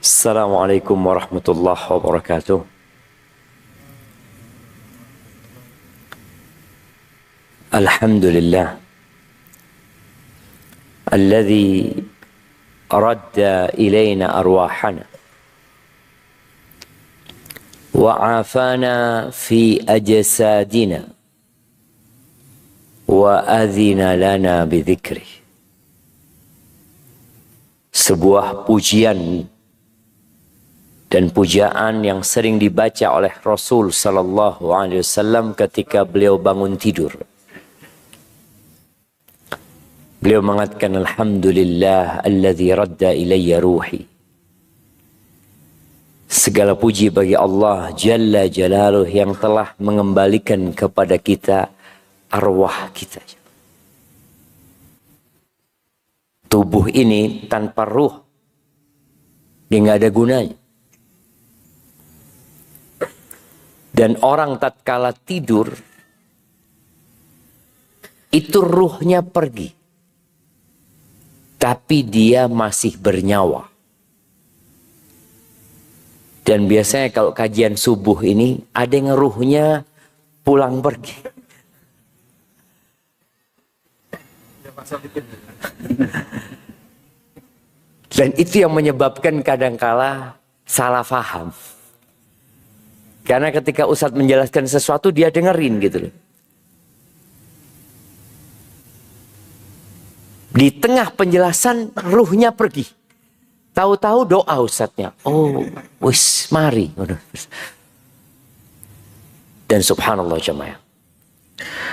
Assalamualaikum warahmatullahi wabarakatuh. Alhamdulillah alladzi radda ilayna arwahana wa afana fi ajsadina wa adhina lana bidzikri. Sebuah pujian dan pujaan yang sering dibaca oleh Rasul sallallahu alaihi wasallam ketika beliau bangun tidur. Beliau mengatakan alhamdulillah alladzi radda ilayya ruhi. Segala puji bagi Allah Jalla Jalaluh yang telah mengembalikan kepada kita arwah kita. Tubuh ini tanpa ruh dia nggak ada gunanya. Dan orang tatkala tidur itu ruhnya pergi, tapi dia masih bernyawa. Dan biasanya kalau kajian subuh ini ada yang ruhnya pulang pergi. Dan itu yang menyebabkan kadangkala salah faham. Karena ketika Ustadz menjelaskan sesuatu dia dengerin gitu loh. Di tengah penjelasan ruhnya pergi. Tahu-tahu doa Ustadznya. Oh, wis mari. Dan subhanallah jemaah.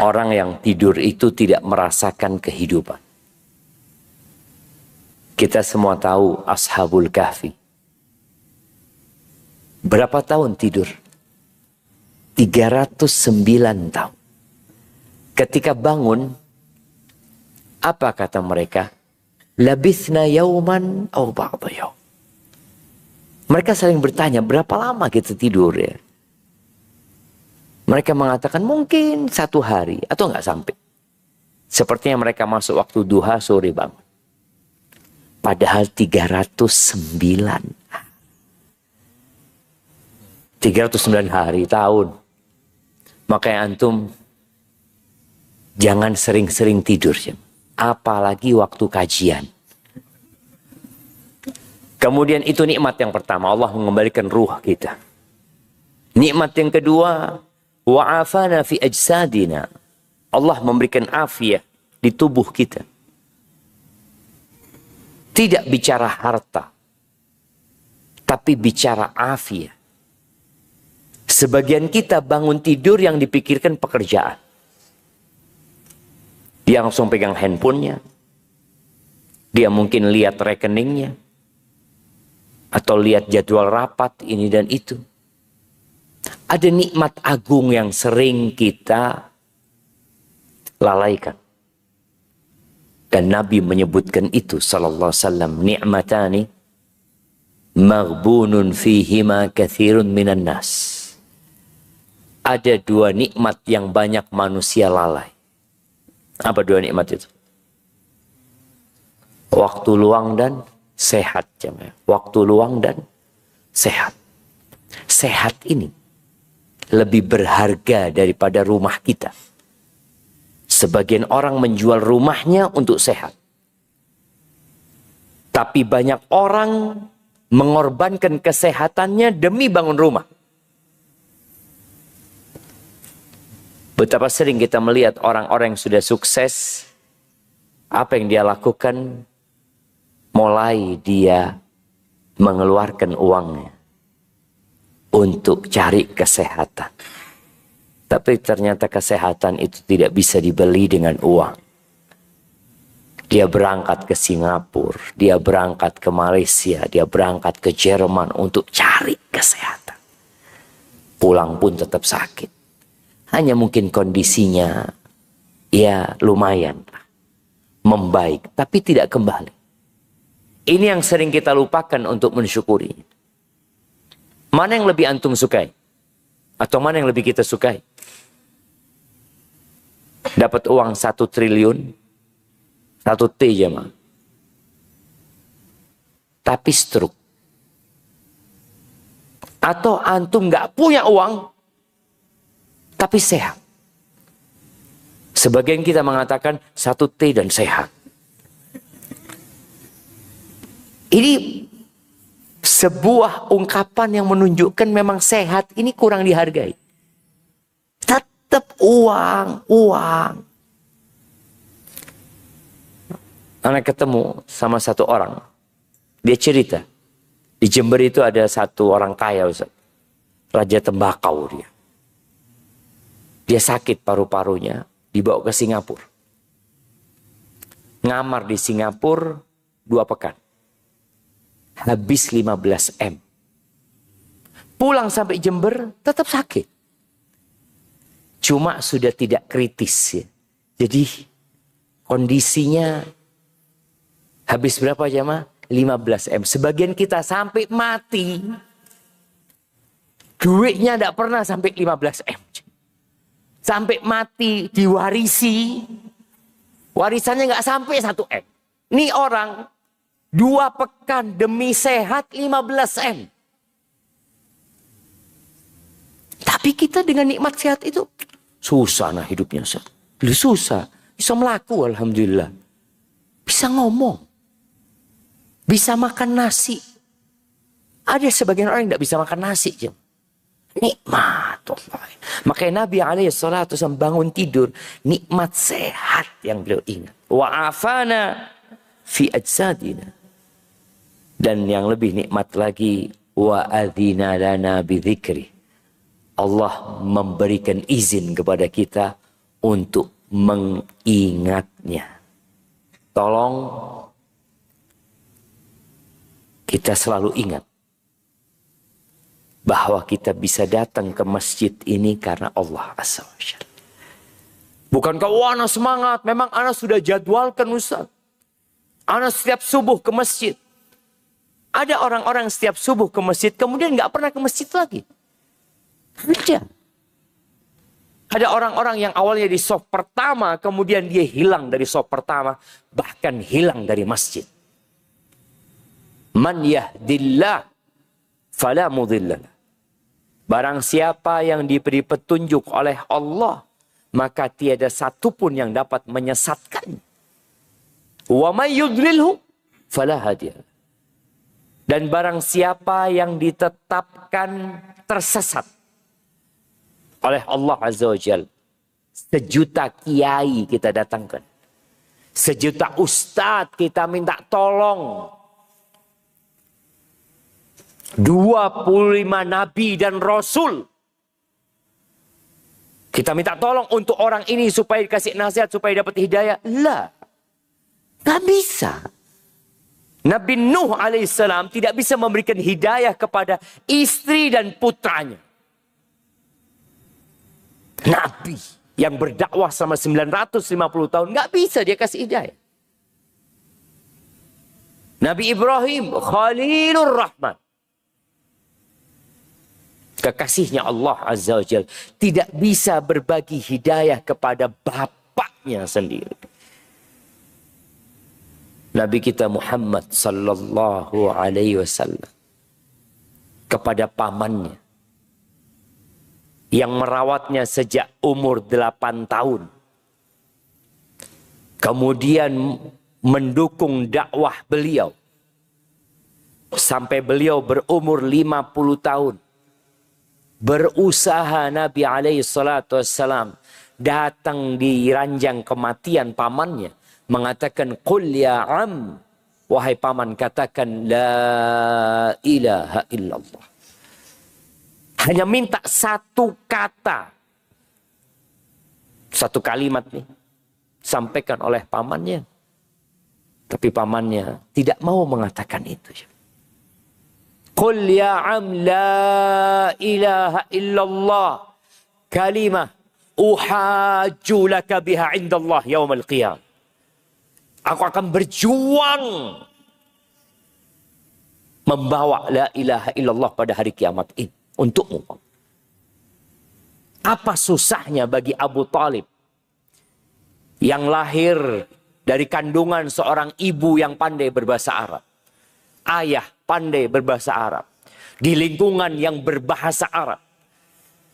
Orang yang tidur itu tidak merasakan kehidupan. Kita semua tahu Ashabul Kahfi. Berapa tahun tidur? 309 tahun. Ketika bangun, apa kata mereka? Labithna yauman aw ba'da yaum. Mereka saling bertanya, berapa lama kita tidur ya? Mereka mengatakan mungkin 1 hari atau enggak sampai. Sepertinya mereka masuk waktu duha sore bangun. Padahal 309 hari tahun. Makanya antum jangan sering-sering tidur. Apalagi waktu kajian. Kemudian itu nikmat yang pertama. Allah mengembalikan ruh kita. Nikmat yang kedua. Wa'afana fi ajsadina. Allah memberikan afiat di tubuh kita. Tidak bicara harta. Tapi bicara afiat. Sebagian kita bangun tidur yang dipikirkan pekerjaan. Dia langsung pegang handphonenya. Dia mungkin lihat rekeningnya. Atau lihat jadwal rapat ini dan itu. Ada nikmat agung yang sering kita lalaikan. Dan Nabi menyebutkan itu sallallahu alaihi wasallam. Ni'matani maghbunun fihima kathirun minan nas. Ada 2 nikmat yang banyak manusia lalai. Apa 2 nikmat itu? Waktu luang dan sehat. Waktu luang dan sehat. Sehat ini lebih berharga daripada rumah kita. Sebagian orang menjual rumahnya untuk sehat. Tapi banyak orang mengorbankan kesehatannya demi bangun rumah. Betapa sering kita melihat orang-orang yang sudah sukses. Apa yang dia lakukan? Mulai dia mengeluarkan uangnya. Untuk cari kesehatan. Tapi ternyata kesehatan itu tidak bisa dibeli dengan uang. Dia berangkat ke Singapura. Dia berangkat ke Malaysia. Dia berangkat ke Jerman untuk cari kesehatan. Pulang pun tetap sakit. Hanya mungkin kondisinya ya lumayan membaik, tapi tidak kembali. Ini yang sering kita lupakan untuk mensyukuri. Mana yang lebih antum sukai? Atau mana yang lebih kita sukai? Dapat uang 1 triliun, 1 T jemaah. Tapi stroke. Atau antum nggak punya uang, tapi sehat. Sebagian kita mengatakan 1T dan sehat. Ini sebuah ungkapan yang menunjukkan memang sehat ini kurang dihargai. Tetap uang. Anak ketemu sama satu orang. Dia cerita. Di Jember itu ada satu orang kaya, Ustaz. Raja tembakau dia. Dia sakit paru-parunya. Dibawa ke Singapura. Ngamar di Singapura 2 pekan. Habis 15 M. Pulang sampai Jember tetap sakit. Cuma sudah tidak kritis ya. Jadi kondisinya habis berapa jamaah? 15 M. Sebagian kita sampai mati. Duitnya tidak pernah sampai 15 M. Sampai mati diwarisi. Warisannya nggak sampai 1 M. Ini orang 2 pekan demi sehat 15 M. Tapi kita dengan nikmat sehat itu susah nah hidupnya. Susah. Bisa melaku alhamdulillah. Bisa ngomong. Bisa makan nasi. Ada sebagian orang yang tidak bisa makan nasi. Nikmat Allah. Makanya Nabi SAW bangun tidur. Nikmat sehat yang beliau ingat. Wa'afana fi ajsadina. Dan yang lebih nikmat lagi. Wa'adhina lana bidzikri. Allah memberikan izin kepada kita untuk mengingatnya. Tolong kita selalu ingat bahwa kita bisa datang ke masjid ini karena Allah Azza wa Jalla. Bukankah ana semangat? Memang ana sudah jadwalkan Ustaz. Ana setiap subuh ke masjid. Ada orang-orang setiap subuh ke masjid kemudian nggak pernah ke masjid lagi. Ada. Ada orang-orang yang awalnya di shaf pertama, kemudian dia hilang dari shaf pertama, bahkan hilang dari masjid. Man yahdillah fala mudhillalah. Barang siapa yang diberi petunjuk oleh Allah, maka tiada satupun yang dapat menyesatkan. Wa may yudlilhu fala hadiyalah. Dan barang siapa yang ditetapkan tersesat oleh Allah Azza wa Jalla, 1.000.000 kiai kita datangkan, 1.000.000 ustadz kita minta tolong, 25 nabi dan rasul kita minta tolong untuk orang ini supaya dikasih nasihat, supaya dapat hidayah. Lah, gak bisa. Nabi Nuh alaihissalam tidak bisa memberikan hidayah kepada istri dan putranya. Nabi yang berdakwah selama 950 tahun gak bisa dia kasih hidayah. Nabi Ibrahim Khalilur Rahman, kekasihnya Allah Azza wa Jalla, tidak bisa berbagi hidayah kepada bapaknya sendiri. Nabi kita Muhammad sallallahu alaihi wasallam kepada pamannya yang merawatnya sejak umur 8 tahun. Kemudian mendukung dakwah beliau sampai beliau berumur 50 tahun. Berusaha Nabi alaihi salatu wassalam datang di ranjang kematian pamannya, mengatakan qul ya am, wahai paman katakan la ilaha illallah. Hanya minta satu kata, satu kalimat nih, sampaikan oleh pamannya. Tapi pamannya tidak mau mengatakan itu. Qul ya am la ilaha illallah kalimah uhajju laka biha indallah yaumal qiyam. Aku akan berjuang membawa la ilaha illallah pada hari kiamat ini untukmu. Apa susahnya bagi Abu Talib yang lahir dari kandungan seorang ibu yang pandai berbahasa Arab, ayah pandai berbahasa Arab, di lingkungan yang berbahasa Arab.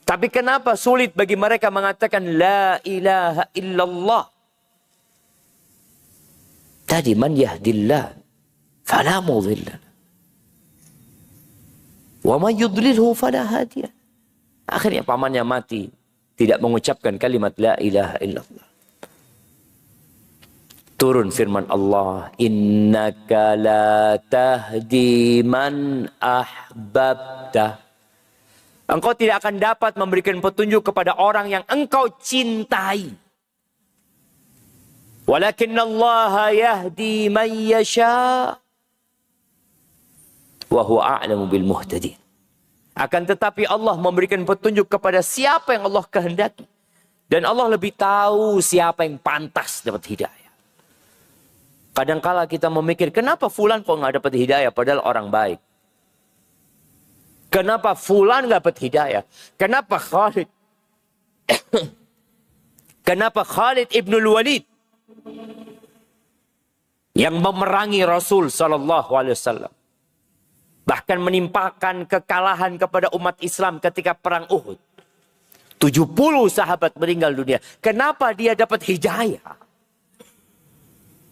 Tapi kenapa sulit bagi mereka mengatakan la ilaha illallah? Tadi man yahdillah fala mudilla wa man yudlilhu fala hadiya. Akhirnya pamannya mati tidak mengucapkan kalimat la ilaha illallah. Turun firman Allah, innaka la tahdi man ahbabta. Engkau tidak akan dapat memberikan petunjuk kepada orang yang engkau cintai. Walakinna Allah yahdi man yasha. Wa huwa a'lamu bil muhtadin. Akan tetapi Allah memberikan petunjuk kepada siapa yang Allah kehendaki. Dan Allah lebih tahu siapa yang pantas dapat hidayah. Kadangkala kita memikir, kenapa fulan kok nggak dapat hidayah padahal orang baik? Kenapa fulan nggak dapat hidayah? Kenapa Khalid? Kenapa Khalid ibnul Walid yang memerangi Rasul Sallallahu Alaihi Wasallam, bahkan menimpakan kekalahan kepada umat Islam ketika perang Uhud, 70 sahabat meninggal dunia. Kenapa dia dapat hidayah?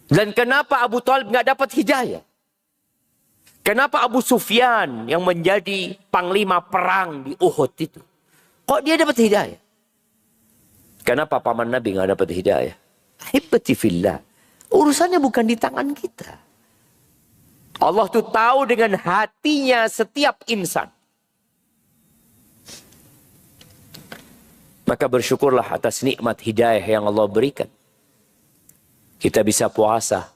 Dan kenapa Abu Thalib nggak dapat hidayah? Kenapa Abu Sufyan yang menjadi panglima perang di Uhud itu, kok dia dapat hidayah? Kenapa paman Nabi nggak dapat hidayah? Ahibati fillah. Urusannya bukan di tangan kita. Allah tuh tahu dengan hatinya setiap insan. Maka bersyukurlah atas nikmat hidayah yang Allah berikan. Kita bisa puasa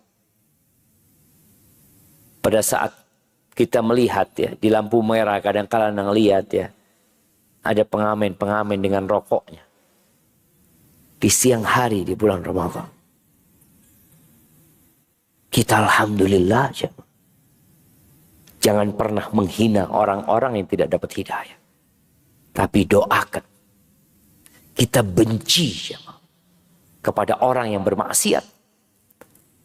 pada saat kita melihat ya di lampu merah, kadang-kala ngelihat ya ada pengamen-pengamen dengan rokoknya di siang hari di bulan Ramadan. Kita alhamdulillah aja. Jangan pernah menghina orang-orang yang tidak dapat hidayah. Tapi doakan. Kita benci kepada orang yang bermaksiat.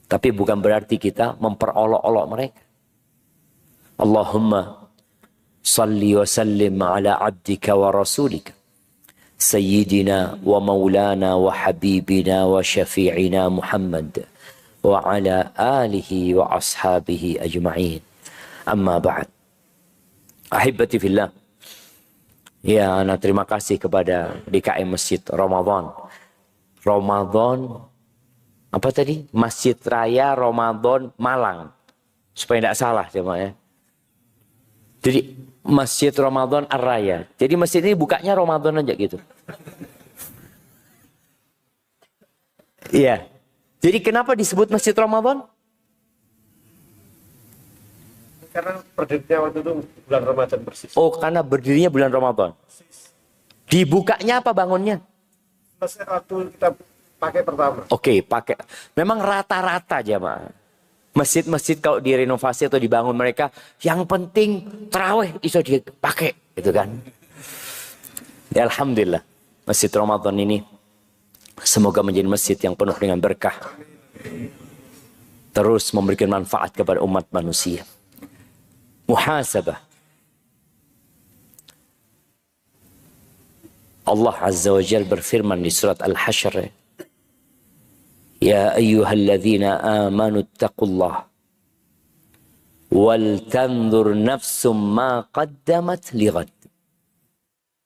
Tapi bukan berarti kita memperolok-olok mereka. Allahumma salli wa sallim ala abdika wa rasulika. Sayyidina wa maulana wa habibina wa syafi'ina Muhammad. Wa ala alihi wa ashabihi ajma'in. Amma ba'd. Ahibati fillah. Ya, ana terima kasih kepada DKM Masjid Ramadan. Ramadan apa tadi? Masjid Raya Ramadan Malang. Supaya tidak salah jemaah ya. Jadi Masjid Ramadan Ar-Raya. Jadi masjid ini bukanya Ramadan aja gitu. Iya. Jadi kenapa disebut Masjid Ramadan? Karena berdirinya waktu itu bulan Ramadan persis. Oh, karena berdirinya bulan Ramadan. Dibukanya apa bangunnya? Waktu kita pakai pertama. Oke, pakai. Memang rata-rata jemaah. Masjid-masjid kalau direnovasi atau dibangun mereka, yang penting tarawih bisa dipakai, gitu kan? Ya, alhamdulillah, Masjid Ramadan ini semoga menjadi masjid yang penuh dengan berkah, terus memberikan manfaat kepada umat manusia. Muhasabah. Allah Azza wa Jalla berfirman di surat Al-Hasyr, ya ayyuhalladzina amanu ittaqullah wal tanzur nafsum ma qaddamat lighad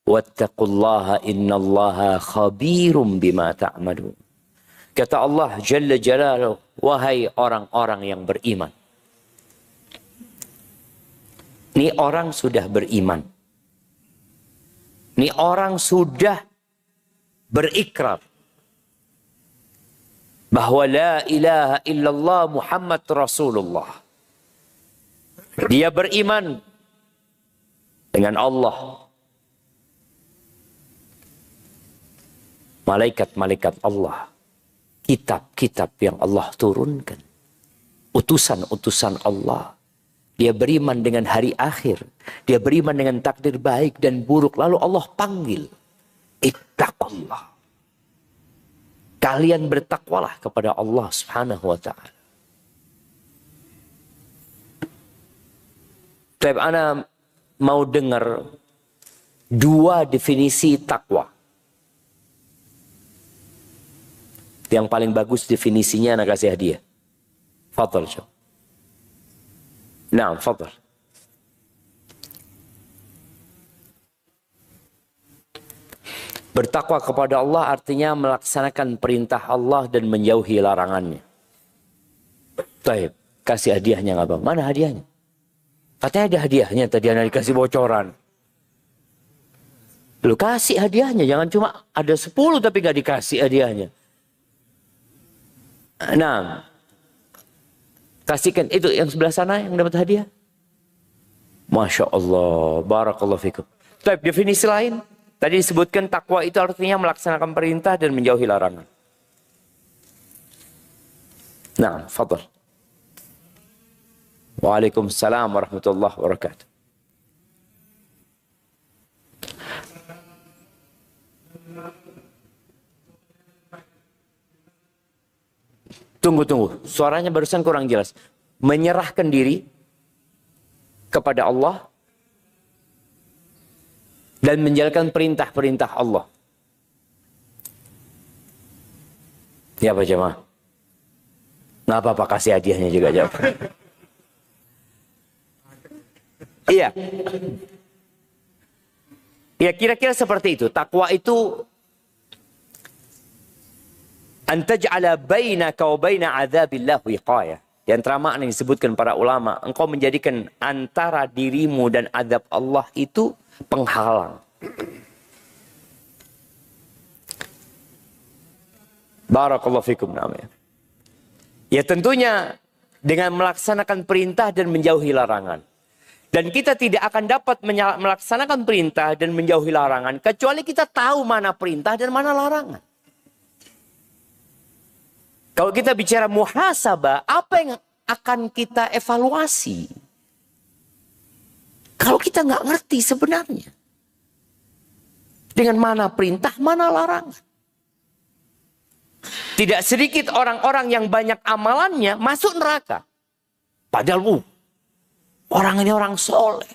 wattaqullaha innallaha khabirum bima ta'malun. Kata Allah Jalla Jalaluhu, wahai orang-orang yang beriman. Ini orang sudah beriman. Ini orang sudah berikrar bahwa la ilaha illallah Muhammad Rasulullah. Dia beriman dengan Allah, malaikat-malaikat Allah, kitab-kitab yang Allah turunkan, utusan-utusan Allah. Dia beriman dengan hari akhir. Dia beriman dengan takdir baik dan buruk. Lalu Allah panggil, ittaqullah. Kalian bertakwalah kepada Allah Subhanahu wa ta'ala. Ana mau dengar 2 definisi takwa. Yang paling bagus definisinya anak kasih hadiah. Fadhal, Syekh. Naam, fadhal. Bertakwa kepada Allah artinya melaksanakan perintah Allah dan menjauhi larangannya. Baik, kasih hadiahnya nggak Bang? Mana hadiahnya? Katanya ada hadiahnya, tadi anak dikasih bocoran. Lu kasih hadiahnya, jangan cuma ada 10 tapi nggak dikasih hadiahnya. Nah, kasihkan itu yang sebelah sana yang dapat hadiah. Masya Allah, barakallahu fikum. Baik, definisi lain. Tadi disebutkan takwa itu artinya melaksanakan perintah dan menjauhi larangan. Nah, fadhal. Waalaikumsalam warahmatullahi wabarakatuh. Tunggu. Suaranya barusan kurang jelas. Menyerahkan diri kepada Allah dan menjalankan perintah-perintah Allah. Ya Pak Jemaah? Nggak apa-apa, kasih hadiahnya juga jawab. Iya. Ya kira-kira seperti itu. Takwa itu antaj'ala bainaka wa baina 'adzabillah wiqayah. Di antara makna yang disebutkan para ulama, engkau menjadikan antara dirimu dan azab Allah itu penghalang. Barakallahu fikum namanya. Ya tentunya dengan melaksanakan perintah dan menjauhi larangan. Dan kita tidak akan dapat melaksanakan perintah dan menjauhi larangan kecuali kita tahu mana perintah dan mana larangan. Kalau kita bicara muhasabah, apa yang akan kita evaluasi? Kalau kita nggak ngerti sebenarnya. Dengan mana perintah, mana larangan. Tidak sedikit orang-orang yang banyak amalannya masuk neraka. Padahal orang ini orang soleh.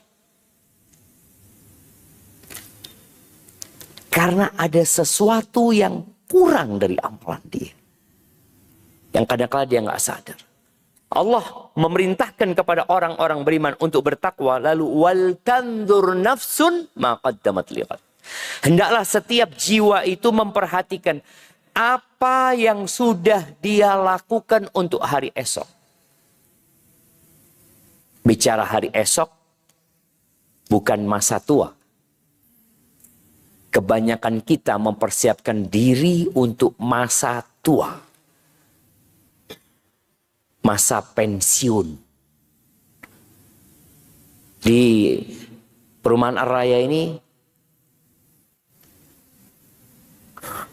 Karena ada sesuatu yang kurang dari amalan dia. Yang kadang-kadang dia nggak sadar. Allah memerintahkan kepada orang-orang beriman untuk bertakwa. Lalu wal tanzur nafsun ma qaddamat liqad. Hendaklah setiap jiwa itu memperhatikan apa yang sudah dia lakukan untuk hari esok. Bicara hari esok bukan masa tua. Kebanyakan kita mempersiapkan diri untuk masa tua. Masa pensiun. Di perumahan Ar-Raya ini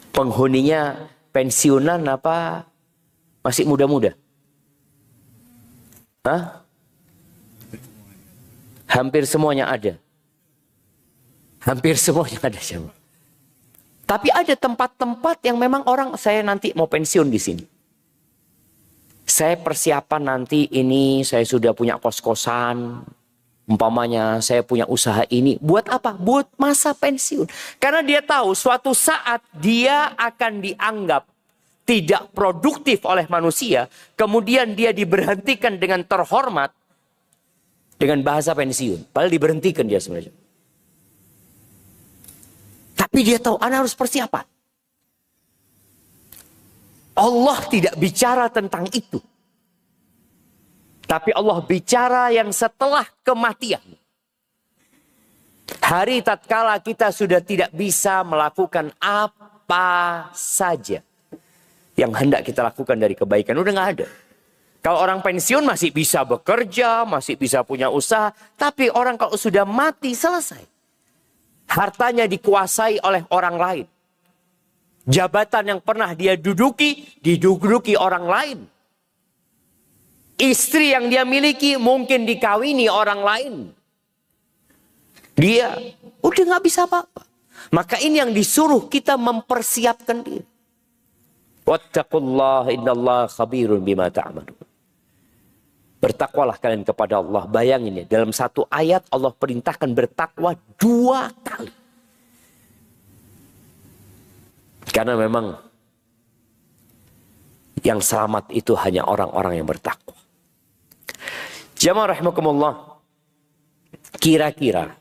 penghuninya pensiunan apa masih muda-muda? Hah? Hampir semuanya ada. Hampir semuanya ada. Tapi ada tempat-tempat yang memang orang, saya nanti mau pensiun di sini. Saya persiapan nanti ini, saya sudah punya kos-kosan. Umpamanya saya punya usaha ini. Buat apa? Buat masa pensiun. Karena dia tahu suatu saat dia akan dianggap tidak produktif oleh manusia. Kemudian dia diberhentikan dengan terhormat. Dengan bahasa pensiun. Padahal diberhentikan dia sebenarnya. Tapi dia tahu, Anda harus persiapan. Allah tidak bicara tentang itu. Tapi Allah bicara yang setelah kematian. Hari tatkala kita sudah tidak bisa melakukan apa saja yang hendak kita lakukan dari kebaikan. Udah nggak ada. Kalau orang pensiun masih bisa bekerja, masih bisa punya usaha. Tapi orang kalau sudah mati selesai. Hartanya dikuasai oleh orang lain. Jabatan yang pernah dia duduki, diduduki orang lain. Istri yang dia miliki mungkin dikawini orang lain. Dia udah nggak bisa apa-apa. Maka ini yang disuruh kita mempersiapkan diri. Wattaqullah innallaha khabirun bima ta'malun. Bertakwalah kalian kepada Allah. Bayangin ya, dalam satu ayat Allah perintahkan bertakwa 2 kali. Karena memang yang selamat itu hanya orang-orang yang bertakwa. Jamaah rahimakumullah. Kira-kira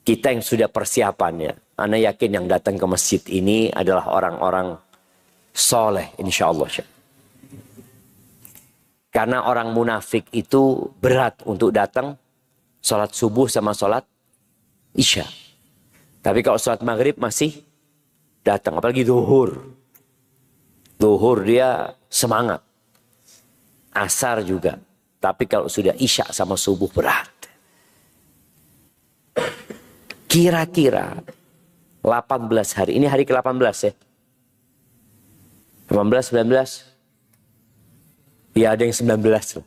kita yang sudah persiapannya, ana yakin yang datang ke masjid ini adalah orang-orang soleh, insya Allah. Karena orang munafik itu berat untuk datang sholat subuh sama sholat isya. Tapi kalau sholat maghrib masih datang, apalagi zuhur. Zuhur dia semangat. Asar juga. Tapi kalau sudah isya sama subuh berat. Kira-kira 18 hari. Ini hari ke-18 ya. 18, 19. Ya ada yang 19 loh.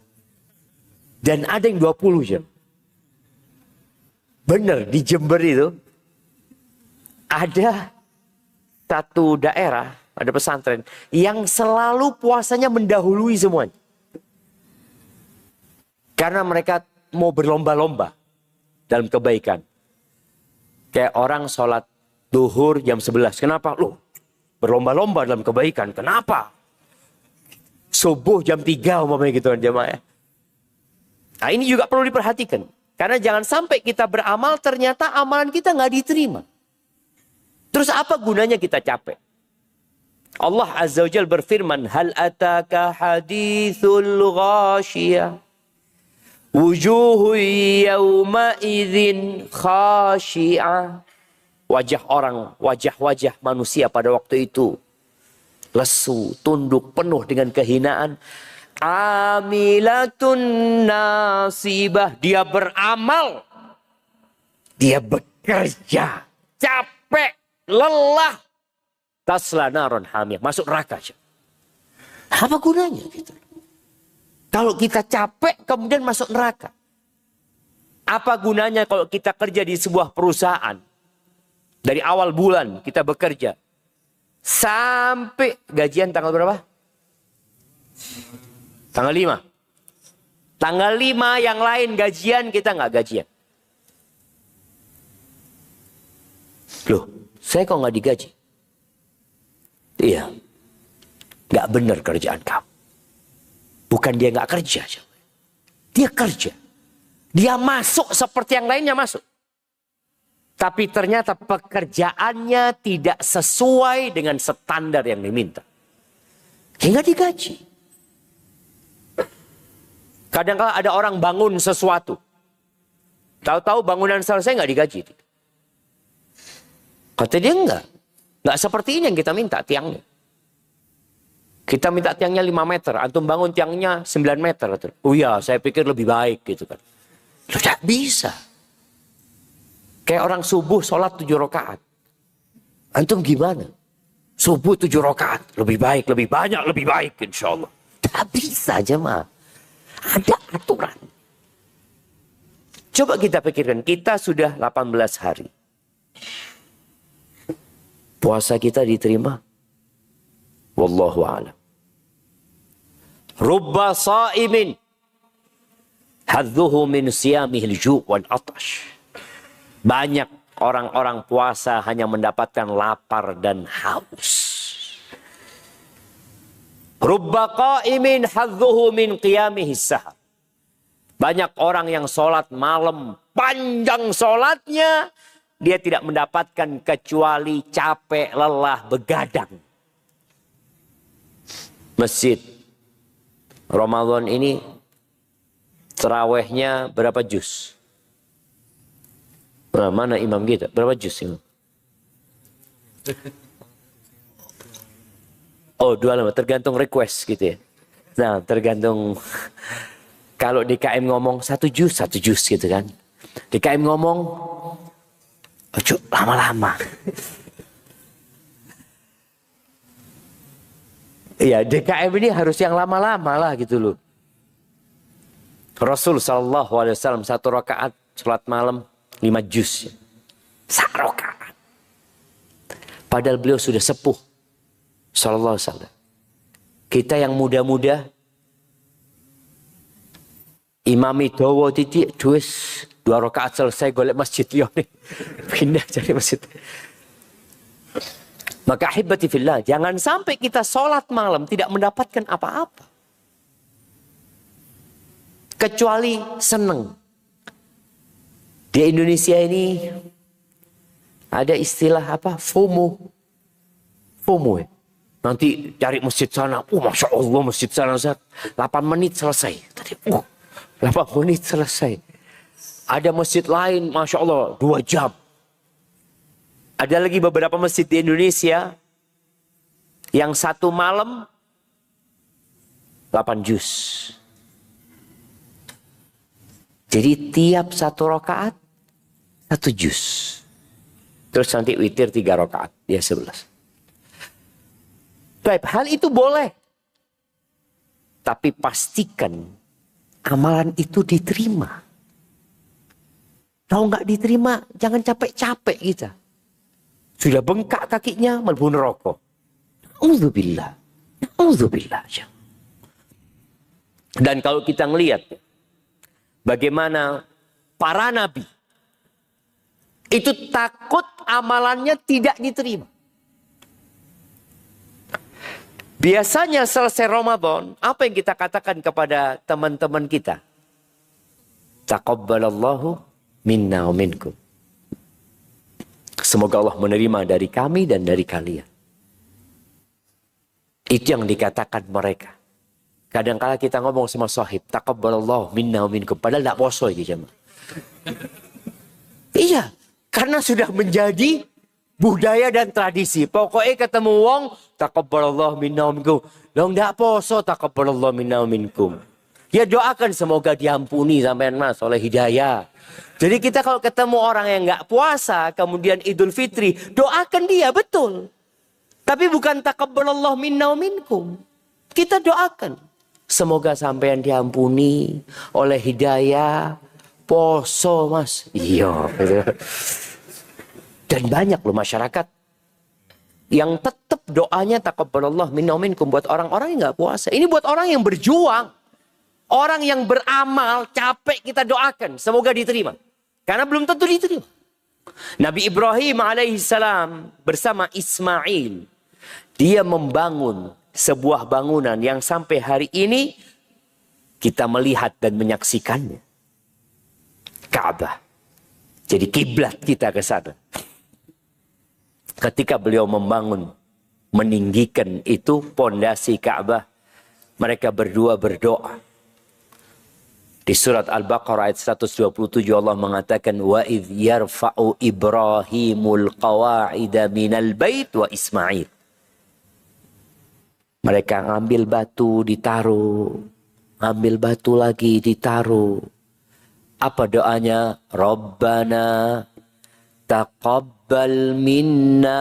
Dan ada yang 20 jam. Bener di Jember itu. Ada satu daerah. Ada pesantren. Yang selalu puasanya mendahului semuanya. Karena mereka mau berlomba-lomba dalam kebaikan. Kayak orang sholat duhur jam 11. Kenapa? Loh, berlomba-lomba dalam kebaikan. Kenapa? Subuh jam 3 umpamanya gitu kan jemaah. Nah ini juga perlu diperhatikan. Karena jangan sampai kita beramal ternyata amalan kita nggak diterima. Terus apa gunanya kita capek? Allah Azza wa Jalla berfirman, hal ataka hadithul ghashiyah. Wujuhu yawma idzin khashi'ah. Wajah-wajah manusia pada waktu itu lesu, tunduk, penuh dengan kehinaan. Amilatun nasibah. Dia beramal. Dia bekerja. Capek, lelah. Tasla naron hamiyah. Masuk neraka. Apa gunanya gitu? Kalau kita capek kemudian masuk neraka. Apa gunanya kalau kita kerja di sebuah perusahaan. Dari awal bulan kita bekerja. Sampai gajian tanggal berapa? Tanggal 5. Tanggal 5 yang lain gajian, kita nggak gajian. Loh, saya kok nggak digaji? Iya. Nggak benar kerjaan kamu. Bukan dia nggak kerja. Dia kerja. Dia masuk seperti yang lainnya masuk. Tapi ternyata pekerjaannya tidak sesuai dengan standar yang diminta. Hingga digaji. Kadang-kadang ada orang bangun sesuatu. Tahu-tahu bangunan selesai nggak digaji. Kata dia enggak. Nggak seperti ini yang kita minta tiangnya. Kita minta tiangnya 5 meter. Antum bangun tiangnya 9 meter. Oh iya, saya pikir lebih baik gitu kan. Tidak bisa. Kayak orang subuh sholat 7 rakaat. Antum gimana? Subuh 7 rakaat. Lebih baik, lebih banyak, lebih baik insya Allah. Tidak bisa jemaah. Ada aturan. Coba kita pikirkan. Kita sudah 18 hari. Puasa kita diterima. Wallahu a'lam. Rubba sa'imin hadzuhu min siyamihil ju' wal atash. Banyak orang-orang puasa hanya mendapatkan lapar dan haus. Rubba qa'imin hadzuhu min qiyamihis sahar. Banyak orang yang sholat malam, panjang sholatnya, dia tidak mendapatkan kecuali capek, lelah, begadang. Masjid Ramadan ini tarawihnya berapa juz? Nah, mana imam kita? Berapa juz imam? Oh 25, tergantung request gitu ya. Nah tergantung. Kalau DKM ngomong 1 juz gitu kan. DKM ngomong ojo lama-lama. Iya, DKM ini harus yang lama-lama lah gitu loh. Rasul SAW 1 rakaat sholat malam 5 juz. 1 rakaat. Padahal beliau sudah sepuh. Sallallahu alaihi wasallam. Kita yang muda-muda Imami dawa titik duwes 2 rakaat selesai golek masjid liyane. Pindah cari masjid. Maka ahibati fillah, jangan sampai kita sholat malam tidak mendapatkan apa-apa. Kecuali seneng. Di Indonesia ini ada istilah apa? FOMO. FOMO ya. Nanti cari masjid sana. Masya Allah masjid sana. 8 menit selesai. Tadi, 8 menit selesai. Ada masjid lain, Masya Allah, 2 jam. Ada lagi beberapa masjid di Indonesia yang 1 malam 8 juz. Jadi tiap 1 rakaat 1 juz. Terus nanti witir 3 rakaat. Ya 11. Baik, hal itu boleh. Tapi pastikan amalan itu diterima. Kalau nggak diterima, jangan capek-capek kita. Sudah bengkak kakinya, mlebu neraka. Auzubillah. Auzubillah. Dan kalau kita ngelihat bagaimana para nabi itu takut amalannya tidak diterima. Biasanya selesai Ramadan, apa yang kita katakan kepada teman-teman kita? Taqabbalallahu minna wa minkum. Semoga Allah menerima dari kami dan dari kalian. Itu yang dikatakan mereka. Kadang-kala kita ngomong sama sahib, taqabbalallahu minna wa minkum. Padahal tidak poso ini jemaah. Iya, karena sudah menjadi budaya dan tradisi. Pokoknya ketemu wong, taqabbalallahu minna wa minkum. Lo tidak poso, taqabbalallahu minna wa minkum. Ya doakan semoga diampuni sampean mas oleh hidayah. Jadi kita kalau ketemu orang yang nggak puasa, kemudian Idul Fitri, doakan dia, betul. Tapi bukan taqabbalallahu minna wa minkum. Kita doakan. Semoga sampean diampuni oleh hidayah, poso mas. Iya. Dan banyak loh masyarakat yang tetap doanya taqabbalallahu minna wa minkum buat orang-orang yang nggak puasa. Ini buat orang yang berjuang. Orang yang beramal, capek kita doakan. Semoga diterima. Karena belum tentu diterima. Nabi Ibrahim alaihissalam bersama Ismail. Dia membangun sebuah bangunan yang sampai hari ini kita melihat dan menyaksikannya. Ka'bah. Jadi kiblat kita ke sana. Ketika beliau membangun, meninggikan itu pondasi Ka'bah. Mereka berdua berdoa. Di surat Al-Baqarah ayat 127 Allah mengatakan wa idh yarfa'u Ibrahimul qawa'ida minal bait wa Ismail. Mereka ngambil batu ditaruh, ngambil batu lagi ditaruh. Apa doanya? Rabbana taqabbal minna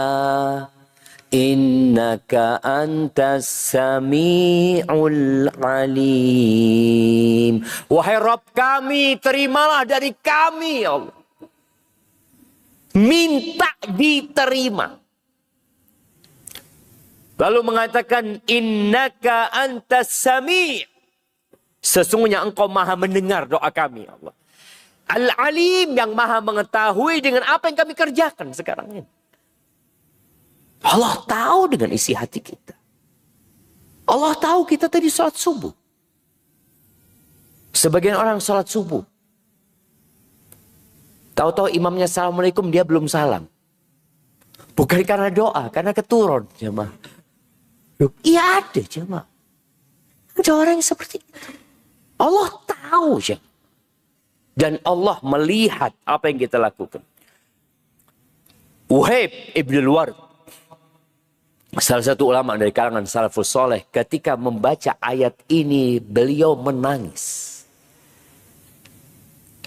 innaka antas sami'ul alim. Wahai Rabb kami, terimalah dari kami ya Allah. Minta diterima. Lalu mengatakan innaka antas sami'. Sesungguhnya engkau maha mendengar doa kami ya Allah. Al-alim yang maha mengetahui dengan apa yang kami kerjakan sekarang ini. Allah tahu dengan isi hati kita. Allah tahu kita tadi salat subuh. Sebagian orang salat subuh. Tahu-tahu imamnya assalamualaikum dia belum salam. Bukan karena doa, karena keturun jemaah. Iya ada jemaah. Ada orang yang seperti itu. Allah tahu jemaah. Dan Allah melihat apa yang kita lakukan. Wahib ibn al-Ward. Salah satu ulama dari kalangan salafus soleh, ketika membaca ayat ini, beliau menangis.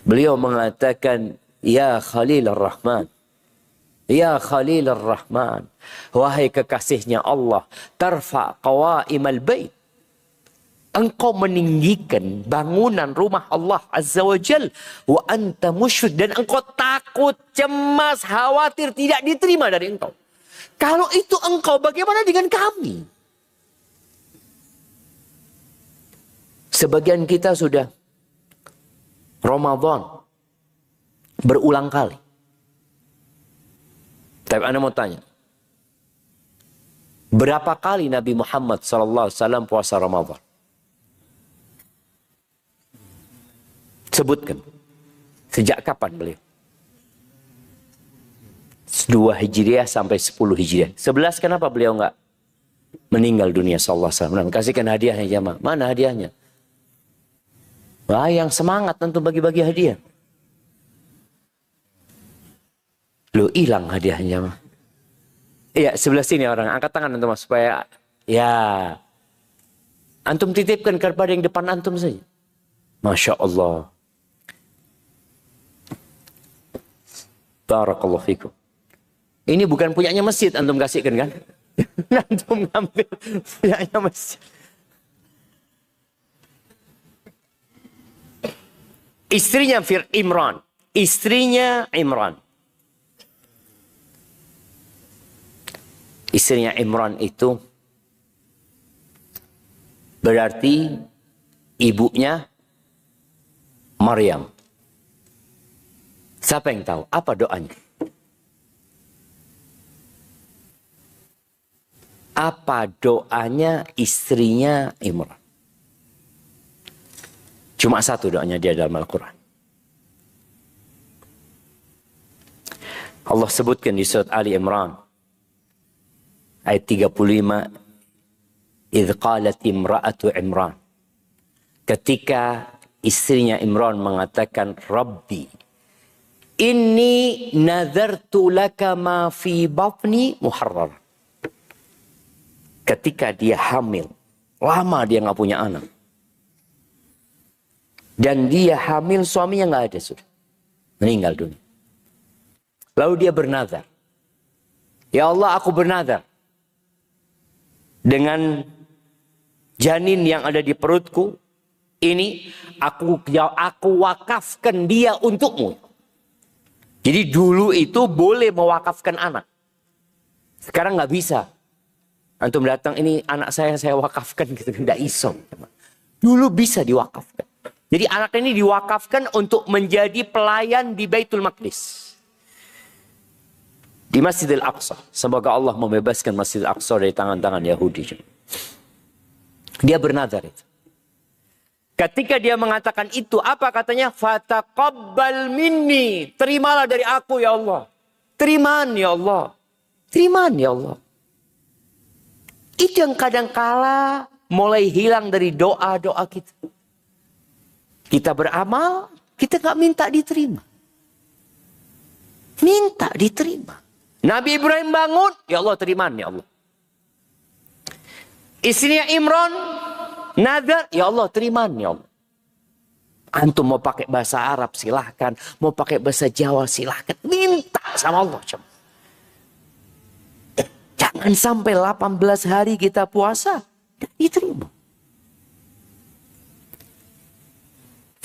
Beliau mengatakan, Ya Khalil Ar-Rahman, Ya Khalil Ar-Rahman, wahai kekasihnya Allah, tarfa qawaimal bait. Engkau meninggikan bangunan rumah Allah Azza wa Jal, wa anta musyrik, dan engkau takut, cemas, khawatir tidak diterima dari engkau. Kalau itu engkau, bagaimana dengan kami? Sebagian kita sudah Ramadan. Berulang kali. Tapi Anda mau tanya. Berapa kali Nabi Muhammad SAW puasa Ramadan? Sebutkan. Sejak kapan beliau? 2 Hijriah sampai 10 Hijriah. 11 kenapa beliau enggak meninggal dunia SAW? Kasihkan hadiahnya jamaah. Mana hadiahnya? Wah, yang semangat tentu bagi-bagi hadiah. Lu hilang hadiahnya jamaah. Iya, sebelah sini orang. Angkat tangan antum supaya ya antum titipkan kepada yang depan antum saja. Masya Allah. Barakallahu fikum. Ini bukan punyanya masjid antum kasihkan kan? Antum ngambil punyanya masjid. Istrinya Imran. Istrinya Imran. Istrinya Imran itu berarti ibunya Maryam. Siapa yang tahu? Apa doanya? Apa doanya istrinya Imran? Cuma satu doanya dia dalam Al-Quran. Allah sebutkan di surat Ali Imran. Ayat 35. Idh qalat imra'atu Imran. Ketika istrinya Imran mengatakan, Rabbi, inni nadhartu laka ma fi batni muharrar. Ketika dia hamil. Lama dia nggak punya anak. Dan dia hamil, suaminya nggak ada sudah. Meninggal dunia. Lalu dia bernazar. Ya Allah, aku bernazar. Dengan janin yang ada di perutku, ini aku wakafkan dia untukmu. Jadi dulu itu boleh mewakafkan anak. Sekarang nggak bisa. Antum datang, ini anak saya wakafkan gitu. Nggak iso. Dulu bisa diwakafkan. Jadi anak ini diwakafkan untuk menjadi pelayan di Baitul Maqdis. Di Masjidil Aqsa. Semoga Allah membebaskan Masjidil Aqsa dari tangan-tangan Yahudi. Dia bernazar itu. Ketika dia mengatakan itu, apa katanya? Fataqabbal minni. Terimalah dari aku ya Allah. Terimaan ya Allah. Terimaan ya Allah. Itu yang kadang-kala mulai hilang dari doa-doa kita. Kita beramal, kita nggak minta diterima. Minta diterima. Nabi Ibrahim bangun, ya Allah terimaan ya Allah. Istrinya Imran, nazar, ya Allah terimaan ya Allah. Antum mau pakai bahasa Arab silahkan, mau pakai bahasa Jawa silahkan. Minta sama Allah. Jangan sampai 18 hari kita puasa, tidak diterima.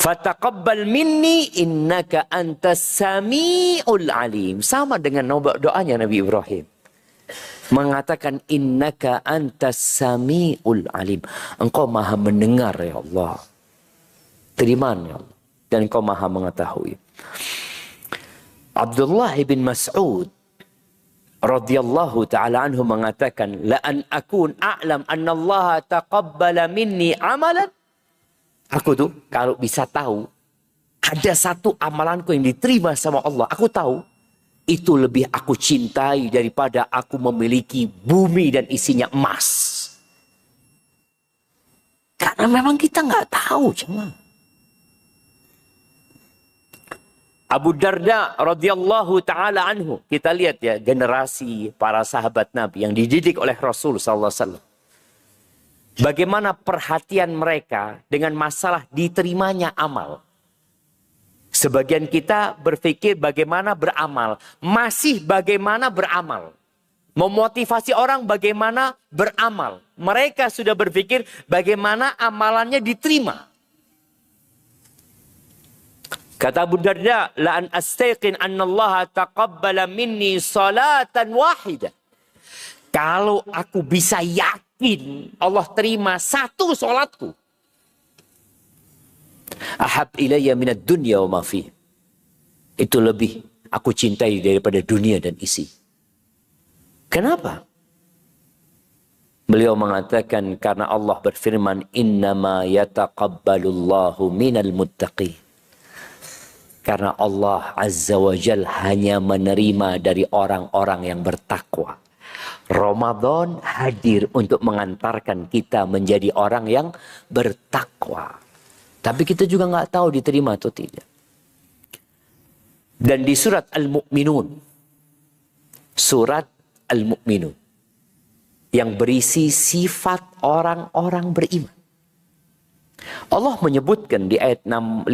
Fataqabbal minni innaka antas sami'ul alim. Sama dengan doanya Nabi Ibrahim. Mengatakan innaka antas sami'ul alim. Engkau maha mendengar ya Allah. Terimaan ya Allah. Dan engkau maha mengetahui. Abdullah bin Mas'ud radhiyallahu ta'ala anhu mengatakan, la an akun a'lam anna Allah taqabbala minni amalan. Aku tuh kalau bisa tahu ada satu amalanku yang diterima sama Allah. Aku tahu itu lebih aku cintai daripada aku memiliki bumi dan isinya emas. Karena memang kita nggak tahu. Abu Darda radhiyallahu ta'ala anhu. Kita lihat ya generasi para sahabat Nabi yang dididik oleh Rasul sallallahu alaihi wasallam. Bagaimana perhatian mereka dengan masalah diterimanya amal. Sebagian kita berpikir bagaimana beramal. Masih bagaimana beramal. Memotivasi orang bagaimana beramal. Mereka sudah berpikir bagaimana amalannya diterima. Kata Abu Darda, la an astayqin anna Allah taqabbala minni salatan wahidah. Kalau aku bisa yakin Allah terima satu sholatku. Ahab ilayya minad dunya wa ma fiha. Itu lebih aku cintai daripada dunia dan isi. Kenapa? Beliau mengatakan karena Allah berfirman, innama yataqabbalullahu minal muttaqin. Karena Allah Azza wa Jal hanya menerima dari orang-orang yang bertakwa. Ramadan hadir untuk mengantarkan kita menjadi orang yang bertakwa. Tapi kita juga nggak tahu diterima atau tidak. Dan di surat Al-Mu'minun. Surat Al-Mu'minun. Yang berisi sifat orang-orang beriman. Allah menyebutkan di ayat 57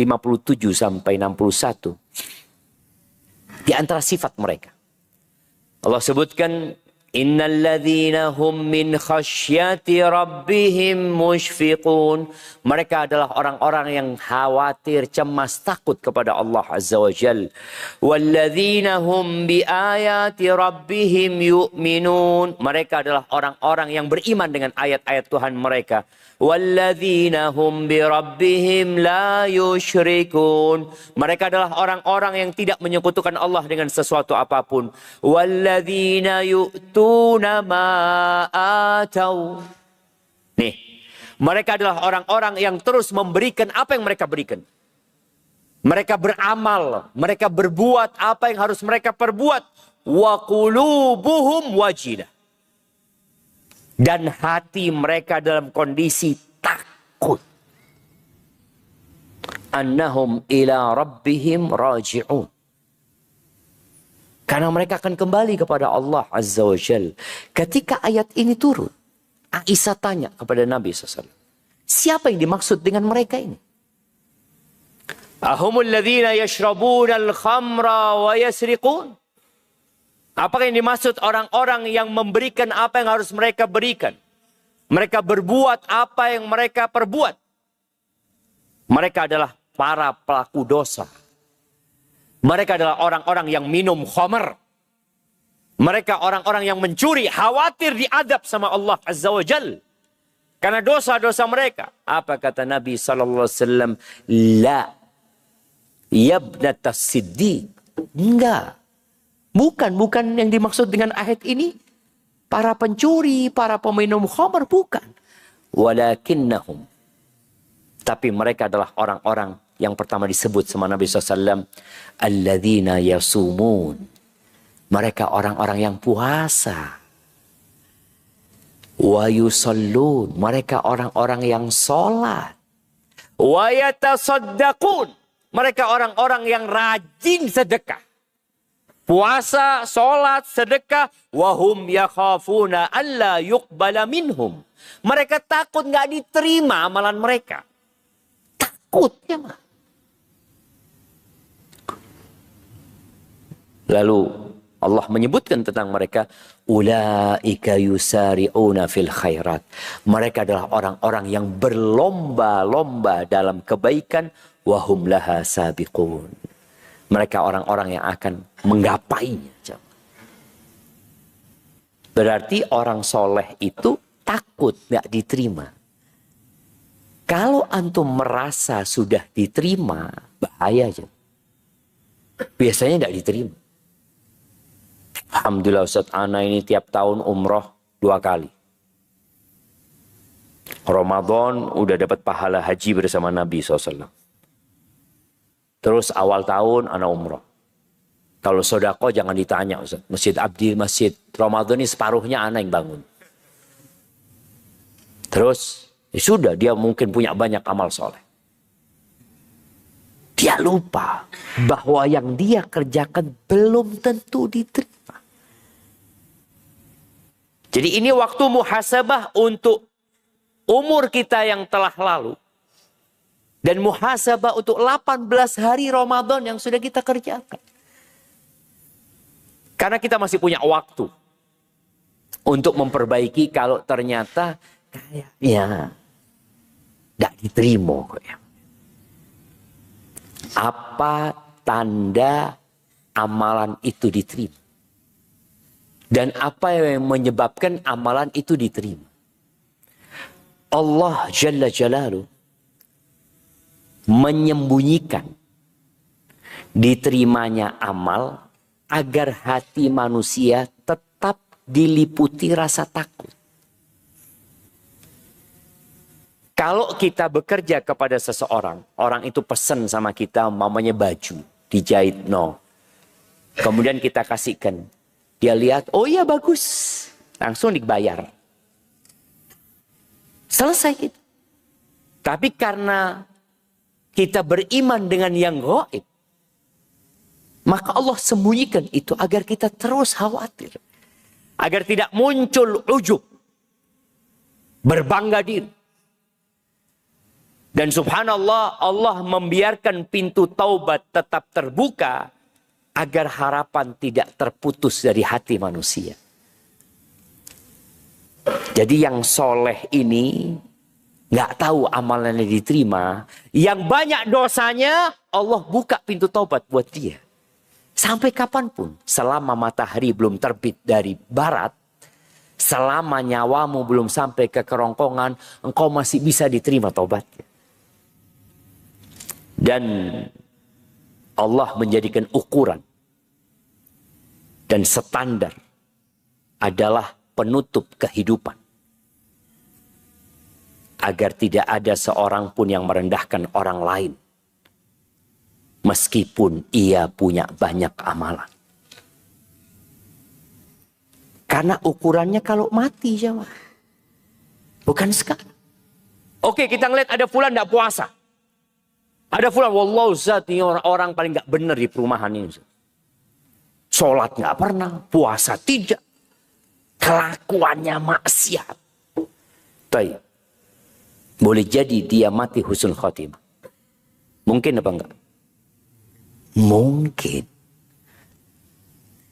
sampai 61. Di antara sifat mereka. Allah sebutkan. Innal ladzina hum min khasyati rabbihim musyfiqun. Mereka adalah orang-orang yang khawatir, cemas, takut kepada Allah Azza wa Jal. Walladzina hum bi ayati rabbihim yu'minun. Mereka adalah orang-orang yang beriman dengan ayat-ayat Tuhan mereka. Walladzina hum bi rabbihim la yusyrikun. Mereka adalah orang-orang yang tidak menyekutukan Allah dengan sesuatu apapun. Walladzina yu'tuna ma atau. Nih, mereka adalah orang-orang yang terus memberikan apa yang mereka berikan. Mereka beramal, mereka berbuat apa yang harus mereka perbuat. Wa qulubuhum wajilah. Dan hati mereka dalam kondisi takut. Annahum ila rabbihim raji'un. Karena mereka akan kembali kepada Allah Azza wa Jal. Ketika ayat ini turun, Aisyah tanya kepada Nabi SAW. Siapa yang dimaksud dengan mereka ini? Ahumul ladzina yashrabuna al-khamra wa yasriqun. Apakah yang dimaksud orang-orang yang memberikan apa yang harus mereka berikan? Mereka berbuat apa yang mereka perbuat. Mereka adalah para pelaku dosa. Mereka adalah orang-orang yang minum khamr. Mereka orang-orang yang mencuri, khawatir diadab sama Allah Azza wa Jal. Karena dosa-dosa mereka. Apa kata Nabi SAW? La yabnatas siddiq. Enggak. Bukan yang dimaksud dengan ayat ini. Para pencuri, para peminum khamr, bukan. Walakinnahum. Tapi mereka adalah orang-orang yang pertama disebut sama Nabi SAW. Alladzina yasumun. Mereka orang-orang yang puasa. Wa yusallun. Mereka orang-orang yang sholat. Wa yatasaddaqun. Mereka orang-orang yang rajin sedekah. Puasa, sholat, sedekah. Wahum yakhafuna alla yuqbala minhum. Mereka takut nggak diterima amalan mereka. Takut ya mah. Lalu Allah menyebutkan tentang mereka. Ulaika yusari'una fil khairat. Mereka adalah orang-orang yang berlomba-lomba dalam kebaikan. Wahum laha sabiqun. Mereka orang-orang yang akan menggapainya. Berarti orang soleh itu takut gak diterima. Kalau antum merasa sudah diterima, bahaya aja. Biasanya gak diterima. Alhamdulillah Ustaz, ana ini tiap tahun umroh 2 kali. Ramadan udah dapat pahala haji bersama Nabi SAW. Terus awal tahun anak umroh. Kalau sodako jangan ditanya Ustaz. Masjid Abdi, Masjid Ramadan ini separuhnya anak yang bangun. Terus ya sudah, dia mungkin punya banyak amal soleh. Dia lupa bahwa yang dia kerjakan belum tentu diterima. Jadi ini waktu muhasabah untuk umur kita yang telah lalu. Dan muhasabah untuk 18 hari Ramadan yang sudah kita kerjakan. Karena kita masih punya waktu untuk memperbaiki kalau ternyata kayaknya tidak diterima. Apa tanda amalan itu diterima? Dan apa yang menyebabkan amalan itu diterima? Allah Jalla Jalaluh menyembunyikan diterimanya amal agar hati manusia tetap diliputi rasa takut. Kalau kita bekerja kepada seseorang, orang itu pesen sama kita mamanya baju dijahit, no. Kemudian kita kasihkan. Dia lihat, oh iya bagus. Langsung dibayar. Selesai gitu. Tapi karena kita beriman dengan yang gaib, maka Allah sembunyikan itu agar kita terus khawatir. Agar tidak muncul ujub. Berbangga diri. Dan subhanallah, Allah membiarkan pintu taubat tetap terbuka agar harapan tidak terputus dari hati manusia. Jadi yang soleh ini nggak tahu amalannya diterima. Yang banyak dosanya, Allah buka pintu taubat buat dia. Sampai kapanpun, selama matahari belum terbit dari barat, selama nyawamu belum sampai ke kerongkongan, engkau masih bisa diterima taubatnya. Dan Allah menjadikan ukuran dan standar adalah penutup kehidupan. Agar tidak ada seorang pun yang merendahkan orang lain. Meskipun ia punya banyak amalan. Karena ukurannya kalau mati jemaah. Bukan sekarang. Oke, kita ngeliat ada fulan tidak puasa. Ada fulan, wallahu zat, ini orang paling gak benar di perumahan ini. Sholat gak pernah, puasa tidak. Kelakuannya maksiat. Baik. Boleh jadi dia mati husnul khotimah. Mungkin apa enggak? Mungkin.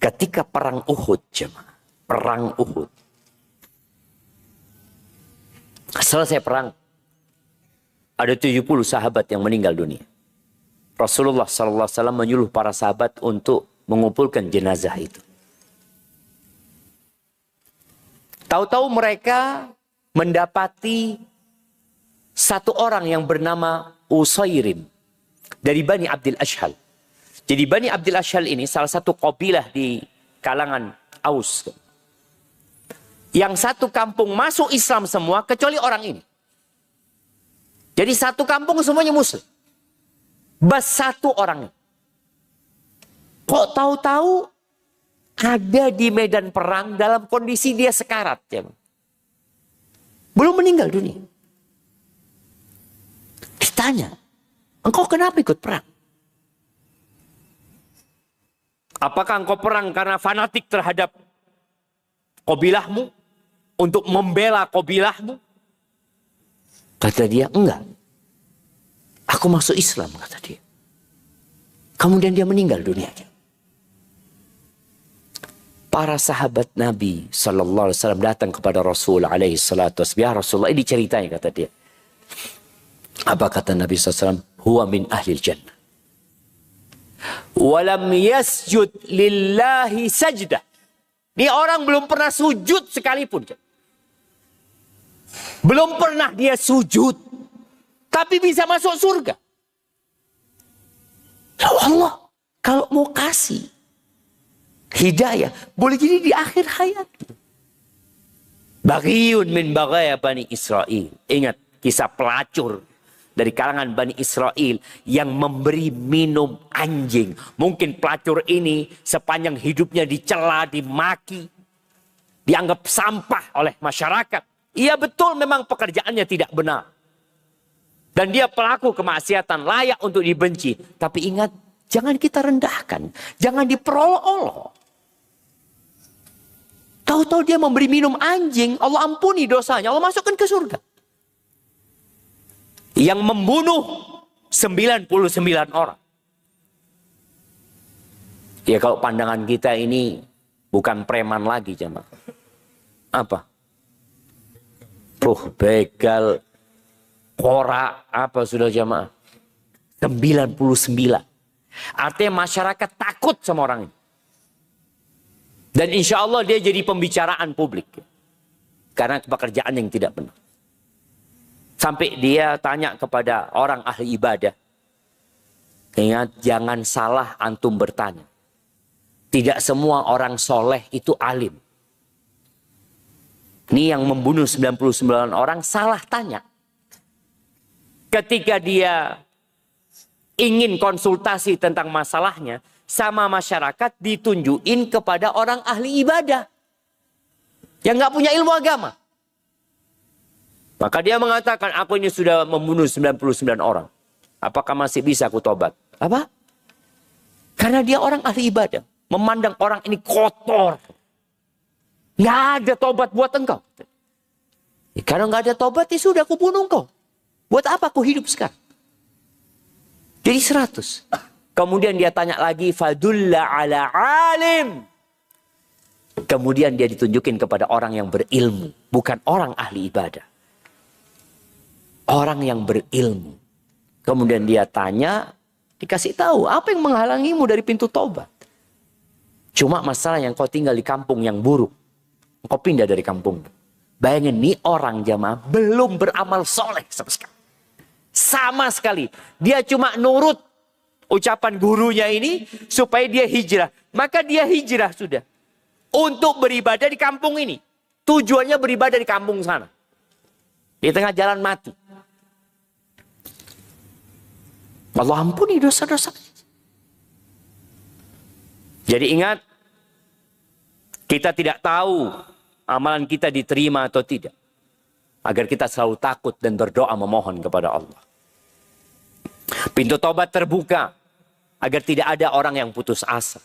Ketika perang Uhud, jemaah. Perang Uhud. Selesai perang. Ada 70 sahabat yang meninggal dunia. Rasulullah SAW menyuruh para sahabat untuk mengumpulkan jenazah itu. Tahu-tahu mereka mendapati satu orang yang bernama Usairim dari Bani Abdil Ashhal. Jadi Bani Abdil Ashhal ini salah satu kabilah di kalangan Aus. Yang satu kampung masuk Islam semua kecuali orang ini. Jadi satu kampung semuanya muslim. Bas satu orang. Kok tahu-tahu ada di medan perang dalam kondisi dia sekarat. Ya. Belum meninggal dunia. Ditanya, engkau kenapa ikut perang? Apakah engkau perang karena fanatik terhadap kabilahmu? Untuk membela kabilahmu? Kata dia, enggak. Aku masuk Islam, kata dia. Kemudian dia meninggal dunia. Para sahabat Nabi sallallahu alaihi wasallam datang kepada Rasul alaihi salatu wasallam. Ya Rasulullah, ini ceritanya, kata dia. Apa kata Nabi SAW? Huwa min ahlil jannah. Walam yasjud lillahi sajdah. Ini orang belum pernah sujud sekalipun. Belum pernah dia sujud. Tapi bisa masuk surga. Ya Allah, kalau mau kasih hidayah, boleh jadi di akhir hayat. Baghiyun min baghaya Bani Israel. Ingat kisah pelacur dari kalangan Bani Israel yang memberi minum anjing. Mungkin pelacur ini sepanjang hidupnya dicela, dimaki, dianggap sampah oleh masyarakat. Iya betul, memang pekerjaannya tidak benar. Dan dia pelaku kemaksiatan, layak untuk dibenci. Tapi ingat, jangan kita rendahkan. Jangan diperolok-olok. Tahu-tahu dia memberi minum anjing, Allah ampuni dosanya, Allah masukkan ke surga. Yang membunuh 99 orang. Ya kalau pandangan kita ini bukan preman lagi, jemaah. Apa? Begal, korak, apa sudah jemaah? 99. Artinya masyarakat takut sama orang ini. Dan insya Allah dia jadi pembicaraan publik. Karena pekerjaan yang tidak benar. Sampai dia tanya kepada orang ahli ibadah. Ingat, jangan salah antum bertanya. Tidak semua orang soleh itu alim. Ini yang membunuh 99 orang salah tanya. Ketika dia ingin konsultasi tentang masalahnya, sama masyarakat ditunjukin kepada orang ahli ibadah. Yang nggak punya ilmu agama. Maka dia mengatakan, aku ini sudah membunuh 99 orang. Apakah masih bisa aku tobat? Apa? Karena dia orang ahli ibadah. Memandang orang ini kotor. Nggak ada tobat buat engkau. Kalau nggak ada tobat, ya sudah aku bunuh engkau. Buat apa aku hidup sekarang? Jadi 100. Kemudian dia tanya lagi, fadulla ala alim. Kemudian dia ditunjukin kepada orang yang berilmu. Bukan orang ahli ibadah. Orang yang berilmu. Kemudian dia tanya, dikasih tahu, apa yang menghalangimu dari pintu tobat? Cuma masalah yang kau tinggal di kampung yang buruk. Kau pindah dari kampung. Bayangin, nih orang jamaah belum beramal soleh sama sekali. Sama sekali. Dia cuma nurut ucapan gurunya ini supaya dia hijrah. Maka dia hijrah sudah. Untuk beribadah di kampung ini. Tujuannya beribadah di kampung sana. Di tengah jalan mati. Allah ampuni dosa-dosa. Jadi ingat, kita tidak tahu amalan kita diterima atau tidak. Agar kita selalu takut dan berdoa memohon kepada Allah. Pintu taubat terbuka. Agar tidak ada orang yang putus asa.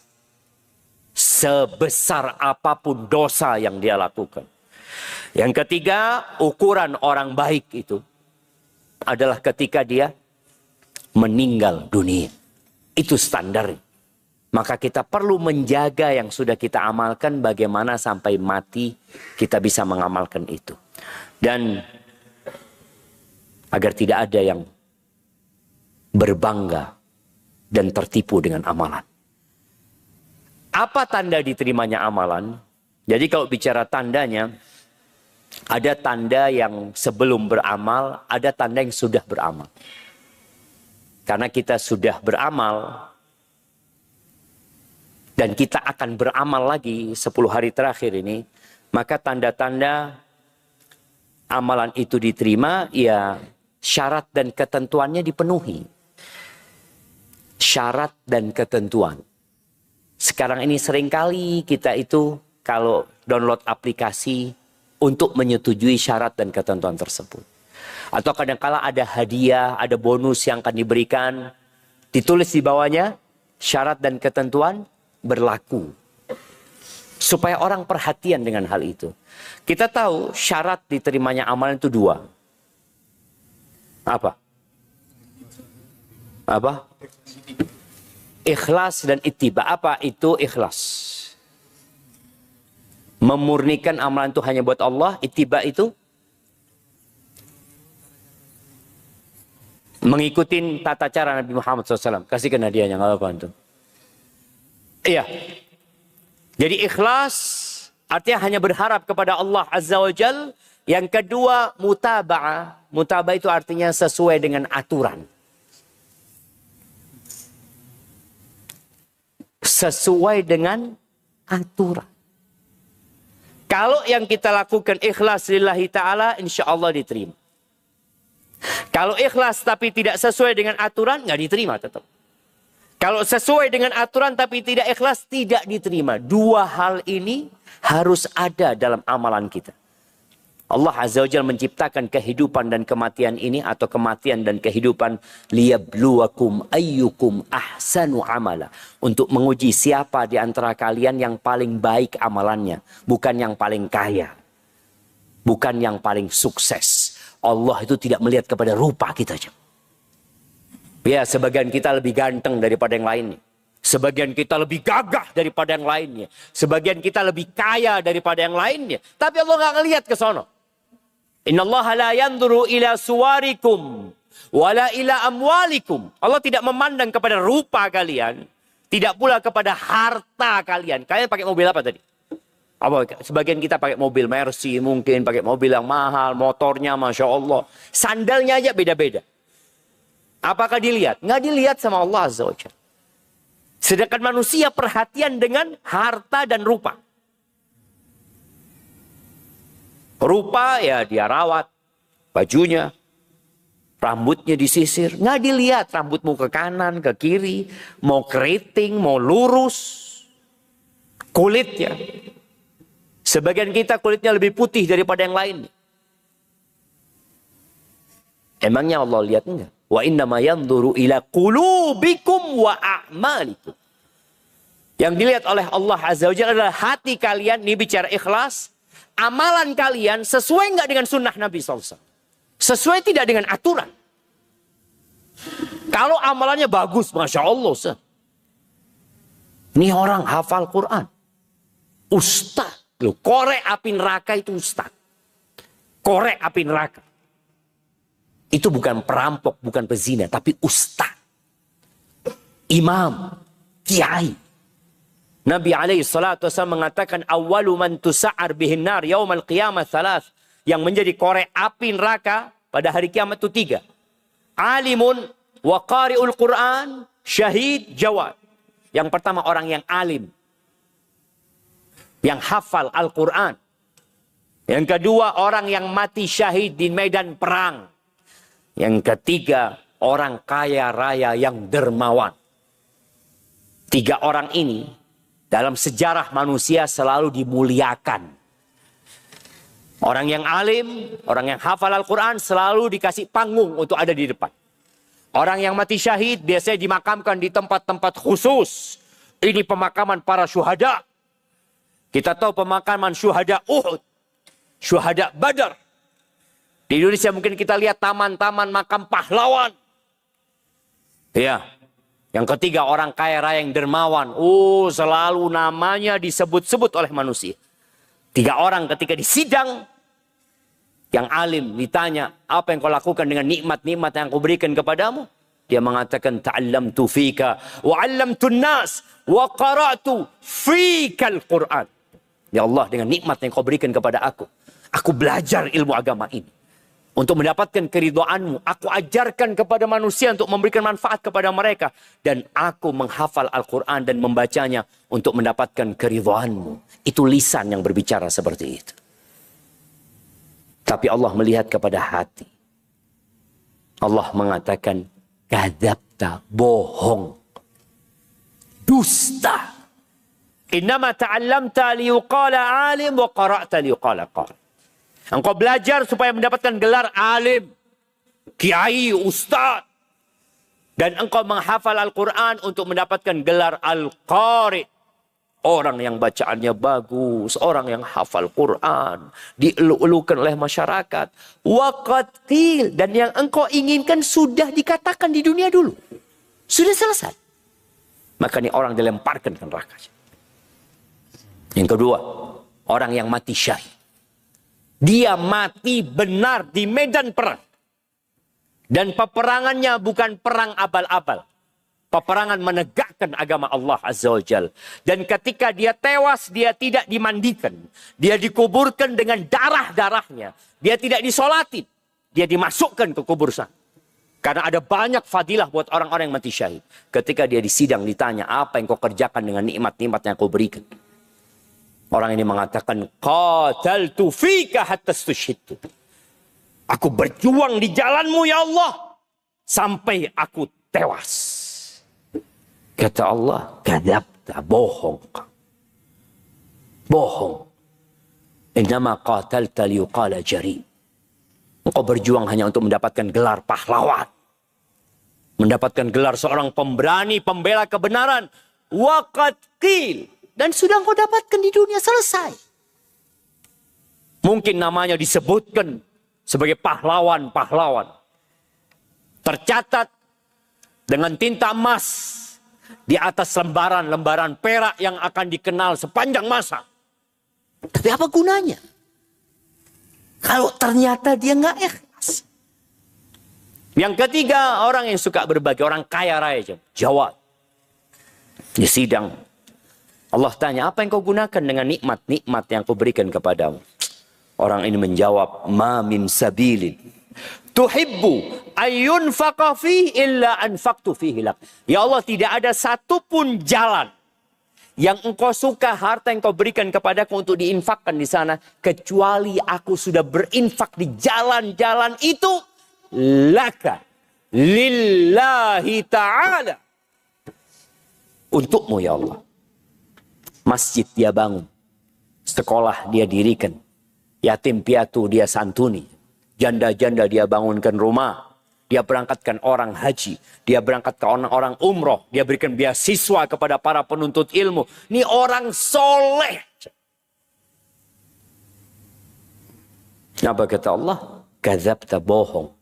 Sebesar apapun dosa yang dia lakukan. Yang ketiga, ukuran orang baik itu adalah ketika dia meninggal dunia. Itu standarnya. Maka kita perlu menjaga yang sudah kita amalkan bagaimana sampai mati kita bisa mengamalkan itu. Dan agar tidak ada yang berbangga dan tertipu dengan amalan. Apa tanda diterimanya amalan? Jadi kalau bicara tandanya, ada tanda yang sebelum beramal, ada tanda yang sudah beramal. Karena kita sudah beramal, dan kita akan beramal lagi 10 hari terakhir ini. Maka tanda-tanda amalan itu diterima, ya syarat dan ketentuannya dipenuhi. Syarat dan ketentuan. Sekarang ini seringkali kita itu kalau download aplikasi untuk menyetujui syarat dan ketentuan tersebut. Atau kadang-kala ada hadiah, ada bonus yang akan diberikan. Ditulis di bawahnya, syarat dan ketentuan berlaku. Supaya orang perhatian dengan hal itu. Kita tahu syarat diterimanya amalan itu 2. Apa? Apa? Ikhlas dan ittiba. Apa itu ikhlas? Memurnikan amalan itu hanya buat Allah. Ittiba itu mengikuti tata cara Nabi Muhammad SAW. Kasihkan hadiahnya, nggak apa-apa antum. Iya. Jadi ikhlas artinya hanya berharap kepada Allah Azza wa Jal. Yang kedua, mutaba'ah. Mutaba'ah itu artinya sesuai dengan aturan. Sesuai dengan aturan. Kalau yang kita lakukan ikhlas lillahi ta'ala, insya Allah diterima. Kalau ikhlas tapi tidak sesuai dengan aturan, nggak diterima tetap. Kalau sesuai dengan aturan tapi tidak ikhlas, tidak diterima. 2 hal ini harus ada dalam amalan kita. Allah Azza wa Jalla menciptakan kehidupan dan kematian ini, atau kematian dan kehidupan, liyabluwakum ayyukum ahsanu amala. Untuk menguji siapa di antara kalian yang paling baik amalannya. Bukan yang paling kaya. Bukan yang paling sukses. Allah itu tidak melihat kepada rupa kita. Ya, sebagian kita lebih ganteng daripada yang lainnya. Sebagian kita lebih gagah daripada yang lainnya. Sebagian kita lebih kaya daripada yang lainnya. Tapi Allah nggak ngelihat ke sono. Innallaha la yanzuru ila suwarikum wala ila amwalikum. Allah tidak memandang kepada rupa kalian, tidak pula kepada harta kalian. Kalian pakai mobil apa tadi? Apa? Sebagian kita pakai mobil Mercy, mungkin pakai mobil yang mahal, motornya Masya Allah. Sandalnya aja beda-beda. Apakah dilihat? Nggak dilihat sama Allah Azza wa Jalla. Sedangkan manusia perhatian dengan harta dan rupa. Rupa ya dia rawat, bajunya, rambutnya disisir. Nggak dilihat rambutmu ke kanan, ke kiri, mau keriting, mau lurus. Kulitnya. Sebagian kita kulitnya lebih putih daripada yang lain. Emangnya Allah lihat enggak? Wa innama yanzuru ila qulubikum wa a'malikum. Yang dilihat oleh Allah Azza wa Jalla adalah hati kalian, ini bicara ikhlas. Amalan kalian sesuai enggak dengan sunnah Nabi SAW? Sesuai tidak dengan aturan? Kalau amalannya bagus, Masya Allah. Ini orang hafal Quran. Ustaz. Loh, korek api neraka itu ustaz. Korek api neraka. Itu bukan perampok, bukan pezina, tapi ustaz. Imam, kiai. Nabi SAW mengatakan, Awalu man tusa'ar bihin nar yaumal qiyamah thalath. Yang menjadi korek api neraka pada hari kiamat itu 3. Alimun wa qari'ul Quran, syahid, jawad. Yang pertama orang yang alim. Yang hafal Al-Quran. Yang kedua orang yang mati syahid di medan perang. Yang ketiga, orang kaya raya yang dermawan. 3 orang ini dalam sejarah manusia selalu dimuliakan. Orang yang alim, orang yang hafal Al-Quran selalu dikasih panggung untuk ada di depan. Orang yang mati syahid biasanya dimakamkan di tempat-tempat khusus. Ini pemakaman para syuhada. Kita tahu pemakaman syuhada Uhud, syuhada Badar. Di Indonesia mungkin kita lihat taman-taman makam pahlawan. Ya. Yang ketiga orang kaya raya yang dermawan. Selalu namanya disebut-sebut oleh manusia. 3 orang ketika disidang. Yang alim ditanya, apa yang kau lakukan dengan nikmat-nikmat yang kau berikan kepadamu? Dia mengatakan, ta'allamtu fika wa 'allamtun nas wa qara'tu fikal Qur'an. Ya Allah, dengan nikmat yang kau berikan kepada aku belajar ilmu agama ini. Untuk mendapatkan keridhaanmu, aku ajarkan kepada manusia untuk memberikan manfaat kepada mereka. Dan aku menghafal Al-Quran dan membacanya untuk mendapatkan keridhaanmu. Itu lisan yang berbicara seperti itu. Tapi Allah melihat kepada hati. Allah mengatakan, kadzabta, bohong, dusta. Innama ta'allamta liyuqala alim wa qara'ta liyuqala qari. Engkau belajar supaya mendapatkan gelar alim, kiai, ustaz. Dan engkau menghafal Al-Quran untuk mendapatkan gelar al-qari. Orang yang bacaannya bagus, orang yang hafal Quran, dielu-elukan oleh masyarakat. Waqad qil, dan yang engkau inginkan sudah dikatakan di dunia dulu. Sudah selesai. Maka ini orang dilemparkan ke neraka. Yang kedua, orang yang mati syahid. Dia mati benar di medan perang. Dan peperangannya bukan perang abal-abal. Peperangan menegakkan agama Allah Azza wa Jal. Dan ketika dia tewas, dia tidak dimandikan. Dia dikuburkan dengan darah-darahnya. Dia tidak disolatin. Dia dimasukkan ke kubur sana. Karena ada banyak fadilah buat orang-orang yang mati syahid. Ketika dia disidang ditanya, apa yang kau kerjakan dengan nikmat-nikmat yang kau berikan? Orang ini mengatakan, qataltu fika hatta stushhidtu. Aku berjuang di jalanmu ya Allah. Sampai aku tewas. Kata Allah, kadzabta, bohong. Bohong. Innama qatalta liyuqala jari. Engkau berjuang hanya untuk mendapatkan gelar pahlawan. Mendapatkan gelar seorang pemberani, pembela kebenaran. Waqad qil. Dan sudah engkau dapatkan di dunia, selesai. Mungkin namanya disebutkan sebagai pahlawan-pahlawan. Tercatat dengan tinta emas di atas lembaran-lembaran perak yang akan dikenal sepanjang masa. Tapi apa gunanya? Kalau ternyata dia nggak ikhlas. Yang ketiga, orang yang suka berbagi, orang kaya raya. Jawab. Di sidang. Allah tanya, apa yang kau gunakan dengan nikmat-nikmat yang kau berikan kepadamu? Orang ini menjawab, ma min sabilin Tuhibbu ayyunfaqa fihi illa anfaqtu fihi lak. Ya Allah, tidak ada satupun jalan yang engkau suka harta yang kau berikan kepadaku untuk diinfakkan di sana, kecuali aku sudah berinfak di jalan-jalan itu laka, lillahi ta'ala, untukmu ya Allah. Masjid dia bangun, sekolah dia dirikan, yatim piatu dia santuni, janda-janda dia bangunkan rumah, dia berangkatkan orang haji, dia berangkatkan orang-orang umroh, dia berikan beasiswa kepada para penuntut ilmu. Ini orang soleh. Apa kata Allah? Kadzabta, bohong.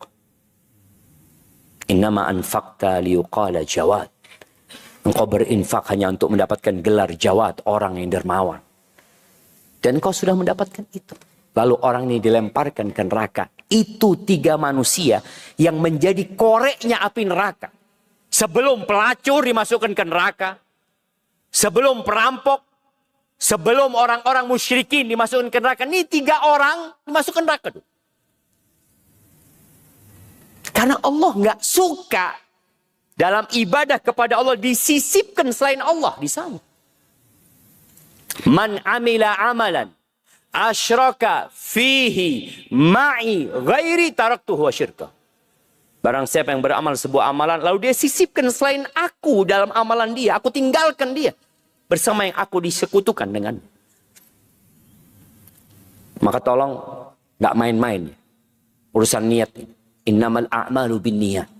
Innama anfaqta liyuqala jawad. Engkau berinfak hanya untuk mendapatkan gelar jawad, orang yang dermawan. Dan engkau sudah mendapatkan itu. Lalu orang ini dilemparkan ke neraka. Itu 3 manusia yang menjadi koreknya api neraka. Sebelum pelacur dimasukkan ke neraka. Sebelum perampok. Sebelum orang-orang musyrikin dimasukkan ke neraka. Ini 3 orang dimasukkan ke neraka. Karena Allah nggak suka dalam ibadah kepada Allah disisipkan selain Allah di sana. Man amila amalan asyraka fihi ma'i ghairi taraktuhu wa syirka. Barang siapa yang beramal sebuah amalan lalu dia sisipkan selain aku dalam amalan dia, aku tinggalkan dia bersama yang aku disekutukan dengan. Maka tolong nggak main-main urusan niat. Innamal a'malu binniyat.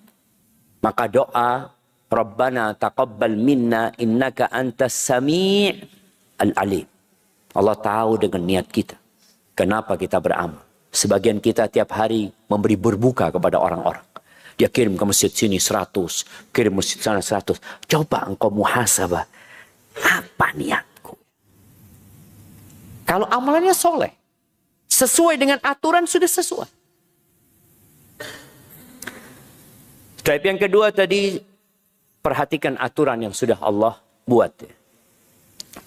Maka doa Rabbana taqabbal minna innaka antas sami' al-alim. Allah tahu dengan niat kita. Kenapa kita beramal? Sebagian kita tiap hari memberi berbuka kepada orang-orang. Dia kirim ke masjid sini 100, kirim masjid sana 100. Coba engkau muhasabah. Apa niatku? Kalau amalannya soleh, sesuai dengan aturan sudah sesuai. Type yang kedua tadi, perhatikan aturan yang sudah Allah buat.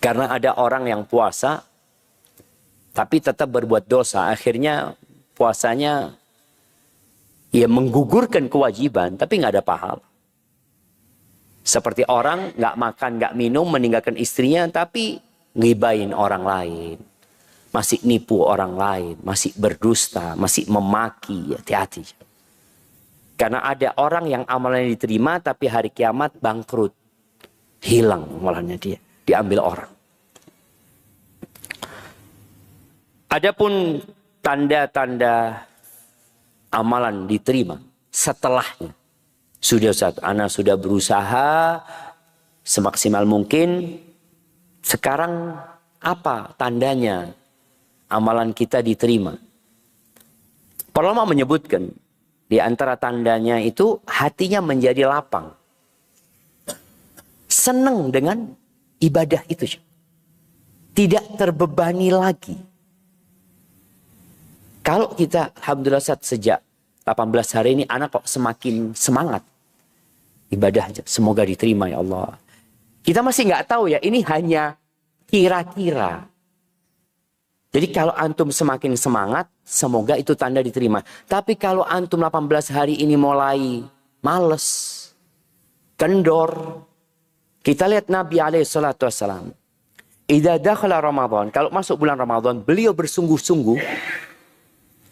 Karena ada orang yang puasa, tapi tetap berbuat dosa. Akhirnya puasanya ya menggugurkan kewajiban, tapi nggak ada pahala. Seperti orang nggak makan, nggak minum, meninggalkan istrinya, tapi ngibain orang lain. Masih nipu orang lain, masih berdusta, masih memaki. Hati-hati. Karena ada orang yang amalannya diterima, tapi hari kiamat bangkrut. Hilang amalannya dia. Diambil orang. Adapun tanda-tanda amalan diterima setelahnya. Sudah Ustaz, ana sudah berusaha semaksimal mungkin. Sekarang apa tandanya amalan kita diterima? Para ulama menyebutkan di antara tandanya itu hatinya menjadi lapang. Senang dengan ibadah itu. Tidak terbebani lagi. Kalau kita, alhamdulillah sejak 18 hari ini anak kok semakin semangat. Ibadah semoga diterima ya Allah. Kita masih nggak tahu ya, ini hanya kira-kira. Jadi kalau antum semakin semangat, semoga itu tanda diterima. Tapi kalau antum 18 hari ini mulai males, kendor. Kita lihat Nabi SAW. Idza dakhala Ramadan, kalau masuk bulan Ramadan, beliau bersungguh-sungguh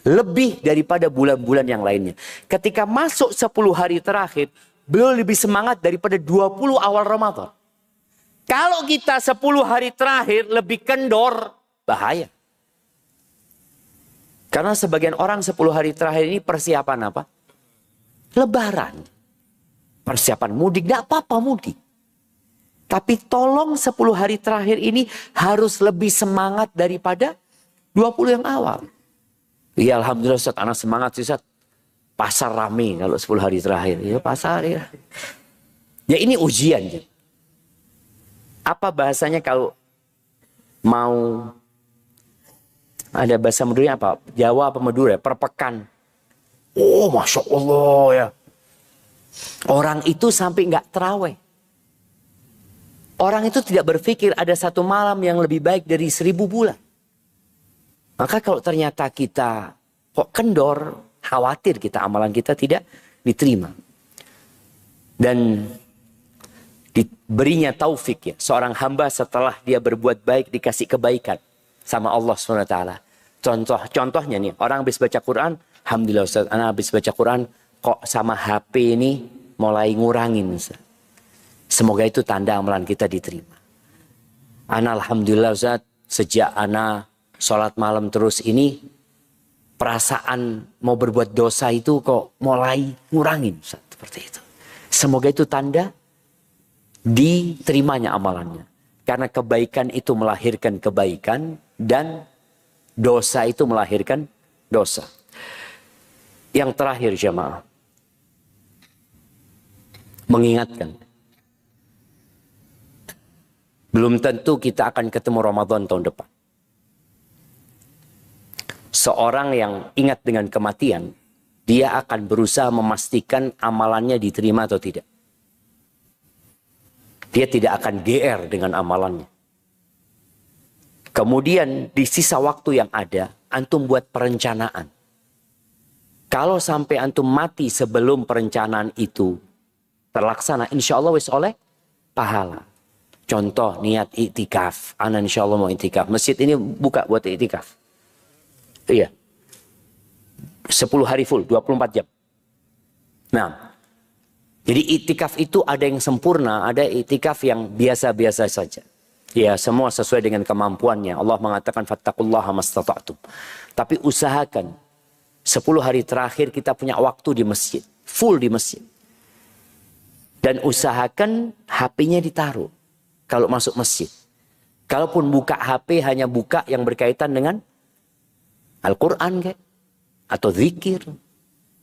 lebih daripada bulan-bulan yang lainnya. Ketika masuk 10 hari terakhir, beliau lebih semangat daripada 20 awal Ramadan. Kalau kita 10 hari terakhir lebih kendor, bahaya. Karena sebagian orang 10 hari terakhir ini persiapan apa? Lebaran. Persiapan mudik, tidak apa-apa mudik. Tapi tolong 10 hari terakhir ini harus lebih semangat daripada 20 yang awal. Ya alhamdulillah Ustaz, anak semangat sih Ustaz. Pasar rame kalau 10 hari terakhir. Ya pasar ya. Ya ini ujian. Ya. Apa bahasanya kalau mau... Ada bahasa Madura apa? Jawa apa Madura? Perpekan. Oh, Masya Allah ya. Orang itu sampai nggak terawih. Orang itu tidak berpikir ada satu malam yang lebih baik dari 1000 bulan. Maka kalau ternyata kita kok kendor, Khawatir kita amalan kita tidak diterima. Dan diberinya taufik ya, seorang hamba setelah dia berbuat baik dikasih kebaikan sama Allah SWT. Contohnya nih, orang habis baca Quran, alhamdulillah Ustaz, anak habis baca Quran kok sama HP ini mulai ngurangin Ustaz. Semoga itu tanda amalan kita diterima. Ana alhamdulillah Ustaz, sejak ana sholat malam terus ini, perasaan mau berbuat dosa itu kok mulai ngurangin Ustaz, seperti itu. Semoga itu tanda diterimanya amalannya. Karena kebaikan itu melahirkan kebaikan dan dosa itu melahirkan dosa. Yang terakhir jemaah, mengingatkan. Belum tentu kita akan ketemu Ramadan tahun depan. Seorang yang ingat dengan kematian, dia akan berusaha memastikan amalannya diterima atau tidak. Dia tidak akan GR dengan amalannya. Kemudian di sisa waktu yang ada, antum buat perencanaan. Kalau sampai antum mati sebelum perencanaan itu terlaksana, insya Allah wis oleh pahala. Contoh niat iktikaf. Ana insya Allah mau iktikaf. Masjid ini buka buat iktikaf. Iya. 10 hari full, 24 jam. Nah, jadi iktikaf itu ada yang sempurna, ada iktikaf yang biasa-biasa saja. Ya, semua sesuai dengan kemampuannya. Allah mengatakan fattaqullaha mastata'tum. Tapi usahakan 10 hari terakhir kita punya waktu di masjid, full di masjid. Dan usahakan HP-nya ditaruh kalau masuk masjid. Kalaupun buka HP hanya buka yang berkaitan dengan Al-Quran kayak atau zikir.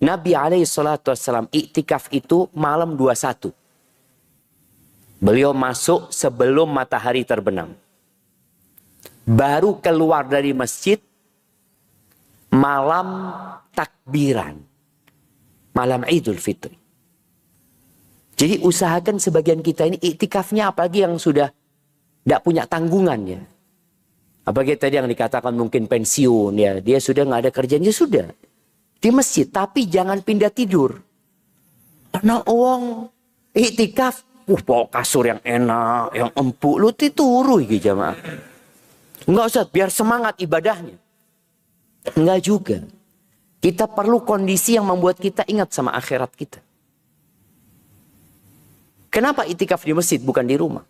Nabi SAW iktikaf itu malam 21. Beliau masuk sebelum matahari terbenam. Baru keluar dari masjid malam takbiran. Malam Idul Fitri. Jadi usahakan sebagian kita ini iktikafnya apalagi yang sudah tidak punya tanggungannya. Apalagi tadi yang dikatakan mungkin pensiun ya. Dia sudah nggak ada kerjaan, ya sudah. Di masjid, tapi jangan pindah tidur. Karena uang iktikaf, bawa kasur yang enak, yang empuk, lu tituru gitu jamaah. Enggak usah, biar semangat ibadahnya. Enggak juga. Kita perlu kondisi yang membuat kita ingat sama akhirat kita. Kenapa itikaf di masjid bukan di rumah?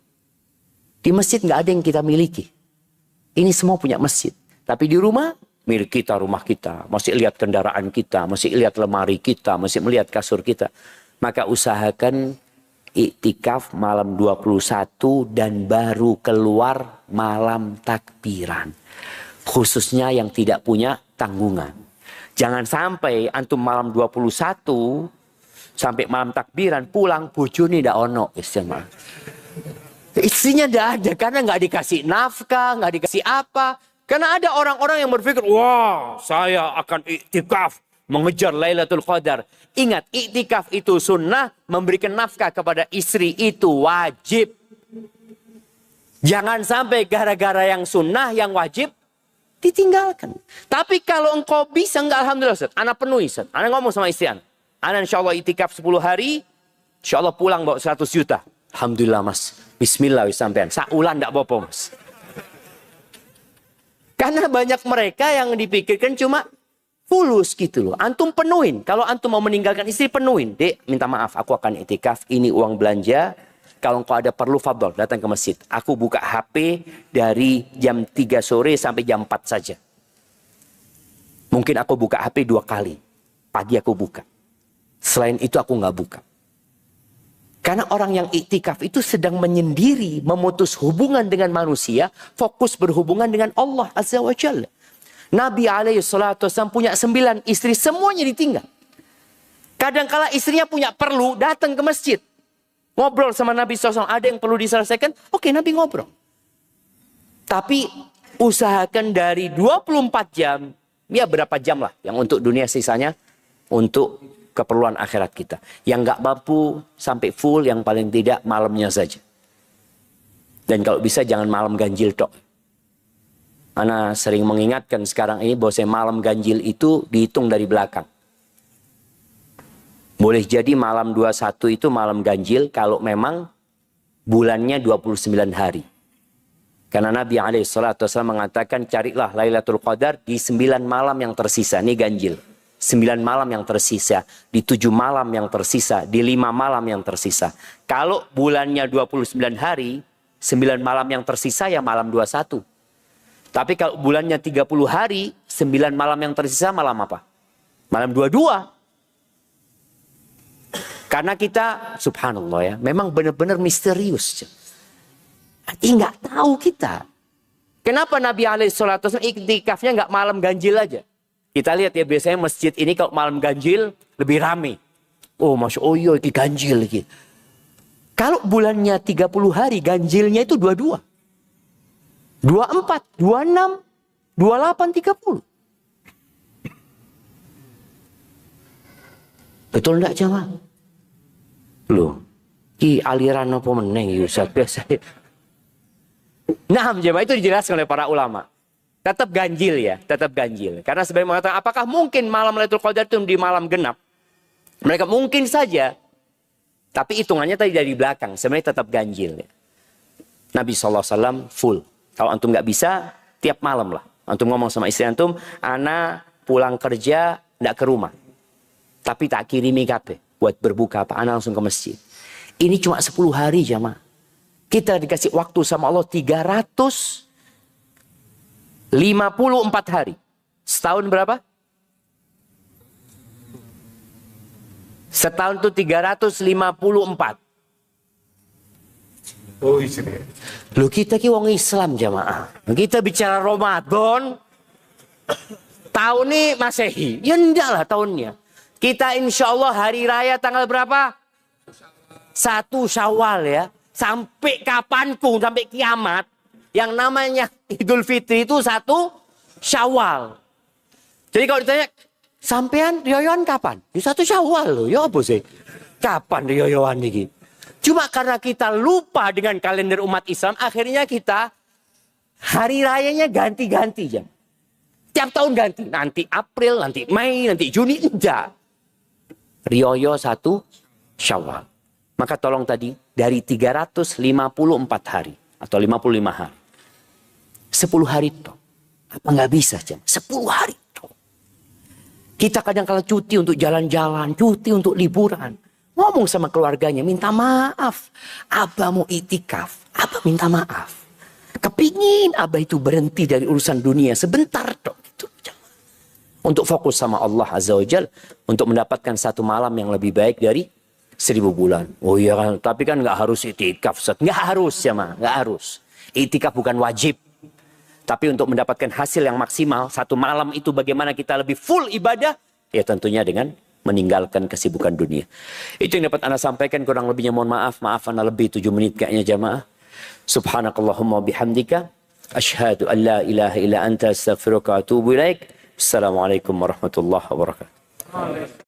Di masjid nggak ada yang kita miliki. Ini semua punya masjid. Tapi di rumah, milik kita, rumah kita. Masih lihat kendaraan kita, masih lihat lemari kita, masih melihat kasur kita. Maka usahakan iktikaf malam 21 dan baru keluar malam takbiran. Khususnya yang tidak punya tanggungan. Jangan sampai antum malam 21 sampai malam takbiran pulang bojone ndak ono istimewa. Istrinya ndak ada karena nggak dikasih nafkah, nggak dikasih apa. Karena ada orang-orang yang berpikir, wah saya akan iktikaf mengejar Lailatul Qadar. Ingat, iktikaf itu sunnah, memberikan nafkah kepada istri itu wajib. Jangan sampai gara-gara yang sunnah, yang wajib ditinggalkan. Tapi kalau engkau bisa, enggak alhamdulillah Ustaz. Anak penuhi Ustaz. Anak ngomong sama istri Anak insya Allah iktikaf 10 hari. Insya Allah pulang bawa 100 juta. Alhamdulillah mas. Bismillah sampean. Saulan enggak apa-apa mas. Karena banyak mereka yang dipikirkan cuma fulus gitu loh. Antum penuhin. Kalau antum mau meninggalkan istri penuhin. Dek minta maaf aku akan iktikaf. Ini uang belanja. Kalau engkau ada perlu fadol datang ke masjid. Aku buka HP dari jam 3 sore sampai jam 4 saja. Mungkin aku buka HP 2 kali. Pagi aku buka. Selain itu aku nggak buka. Karena orang yang iktikaf itu sedang menyendiri, memutus hubungan dengan manusia, fokus berhubungan dengan Allah Azza wa Jalla. Nabi SAW punya 9 istri, semuanya ditinggal. Kadangkala istrinya punya perlu, datang ke masjid. Ngobrol sama Nabi SAW, ada yang perlu diselesaikan, oke Nabi ngobrol. Tapi usahakan dari 24 jam, ya berapa jam lah, yang untuk dunia sisanya, untuk keperluan akhirat kita. Yang nggak mampu sampai full, yang paling tidak malamnya saja. Dan kalau bisa jangan malam ganjil tok. Ana sering mengingatkan sekarang ini bahwa malam ganjil itu dihitung dari belakang. Boleh jadi malam 21 itu malam ganjil kalau memang bulannya 29 hari. Karena Nabi SAW mengatakan carilah Lailatul Qadar di 9 malam yang tersisa. Ini ganjil. 9 malam yang tersisa. Di 7 malam yang tersisa. Di 5 malam yang tersisa. Kalau bulannya 29 hari, 9 malam yang tersisa ya malam 21. Tapi kalau bulannya 30 hari, 9 malam yang tersisa malam apa? Malam 22. Karena kita, subhanallah ya, memang benar-benar misterius. Nggak tahu kita. Kenapa Nabi SAW iktikafnya nggak malam ganjil aja? Kita lihat ya, biasanya masjid ini kalau malam ganjil lebih rame. Oh, Masya Allah, iya, ini ganjil. Kalau bulannya 30 hari, ganjilnya itu 22. 24, 26, 28, 30. Betul enggak jamaah? Loh, ki aliran apa meneng ya Ustaz biasa. Nah, jemaah itu dijelaskan oleh para ulama. Tetap ganjil ya, tetap ganjil. Karena sebenarnya mengatakan apakah mungkin malam Lailatul Qadar itu di malam genap? Mereka mungkin saja. Tapi hitungannya tadi dari belakang, sebenarnya tetap ganjil ya. Nabi SAW full. Kalau antum nggak bisa, tiap malam lah. Antum ngomong sama istri antum, ana pulang kerja nggak ke rumah. Tapi tak kirimi kabeh buat berbuka apa, ana langsung ke masjid. Ini cuma 10 hari jamaah. Kita dikasih waktu sama Allah 354 hari. Setahun berapa? Setahun itu 354. Oh, iya. Loh kita ki wong Islam jamaah. Kita bicara Ramadan. Tahun ini Masehi. Ya enggak lah tahunnya. Kita insya Allah hari raya tanggal berapa? 1 Syawal ya. Sampai kapanpun, sampai kiamat. Yang namanya Idul Fitri itu 1 Syawal. Jadi kalau ditanya, sampean riyoyoan kapan? Ya 1 Syawal loh. Ya apa sih? Kapan riyoyoan ini? Cuma karena kita lupa dengan kalender umat Islam, akhirnya kita hari rayanya ganti-ganti ya. Tiap tahun ganti. Nanti April, nanti Mei, nanti Juni. Enggak. Riyoyo 1 Syawal. Maka tolong tadi, dari 354 hari. Atau 55 hari. 10 hari itu. Apa nggak bisa jam? 10 hari itu. Kita kadang-kadang cuti untuk jalan-jalan. Cuti untuk liburan. Ngomong sama keluarganya, minta maaf. Abah mau itikaf. Abah minta maaf. Kepingin Abah itu berhenti dari urusan dunia. Sebentar dong. Gitu. Untuk fokus sama Allah Azza wa Jal. Untuk mendapatkan 1 malam yang lebih baik dari 1000 bulan. Oh iya kan. Tapi kan nggak harus itikaf. Nggak harus ya mah. Nggak harus. Itikaf bukan wajib. Tapi untuk mendapatkan hasil yang maksimal. 1 malam itu bagaimana kita lebih full ibadah. Ya tentunya dengan meninggalkan kesibukan dunia. Itu yang dapat Anda sampaikan, kurang lebihnya mohon maaf. Maaf Anda lebih 7 menit kayaknya jamaah. Subhanakallahumma bihamdika. Ashhadu an la ilaha illa anta astaghfiruka wa atubu ilaik. Assalamualaikum warahmatullahi wabarakatuh.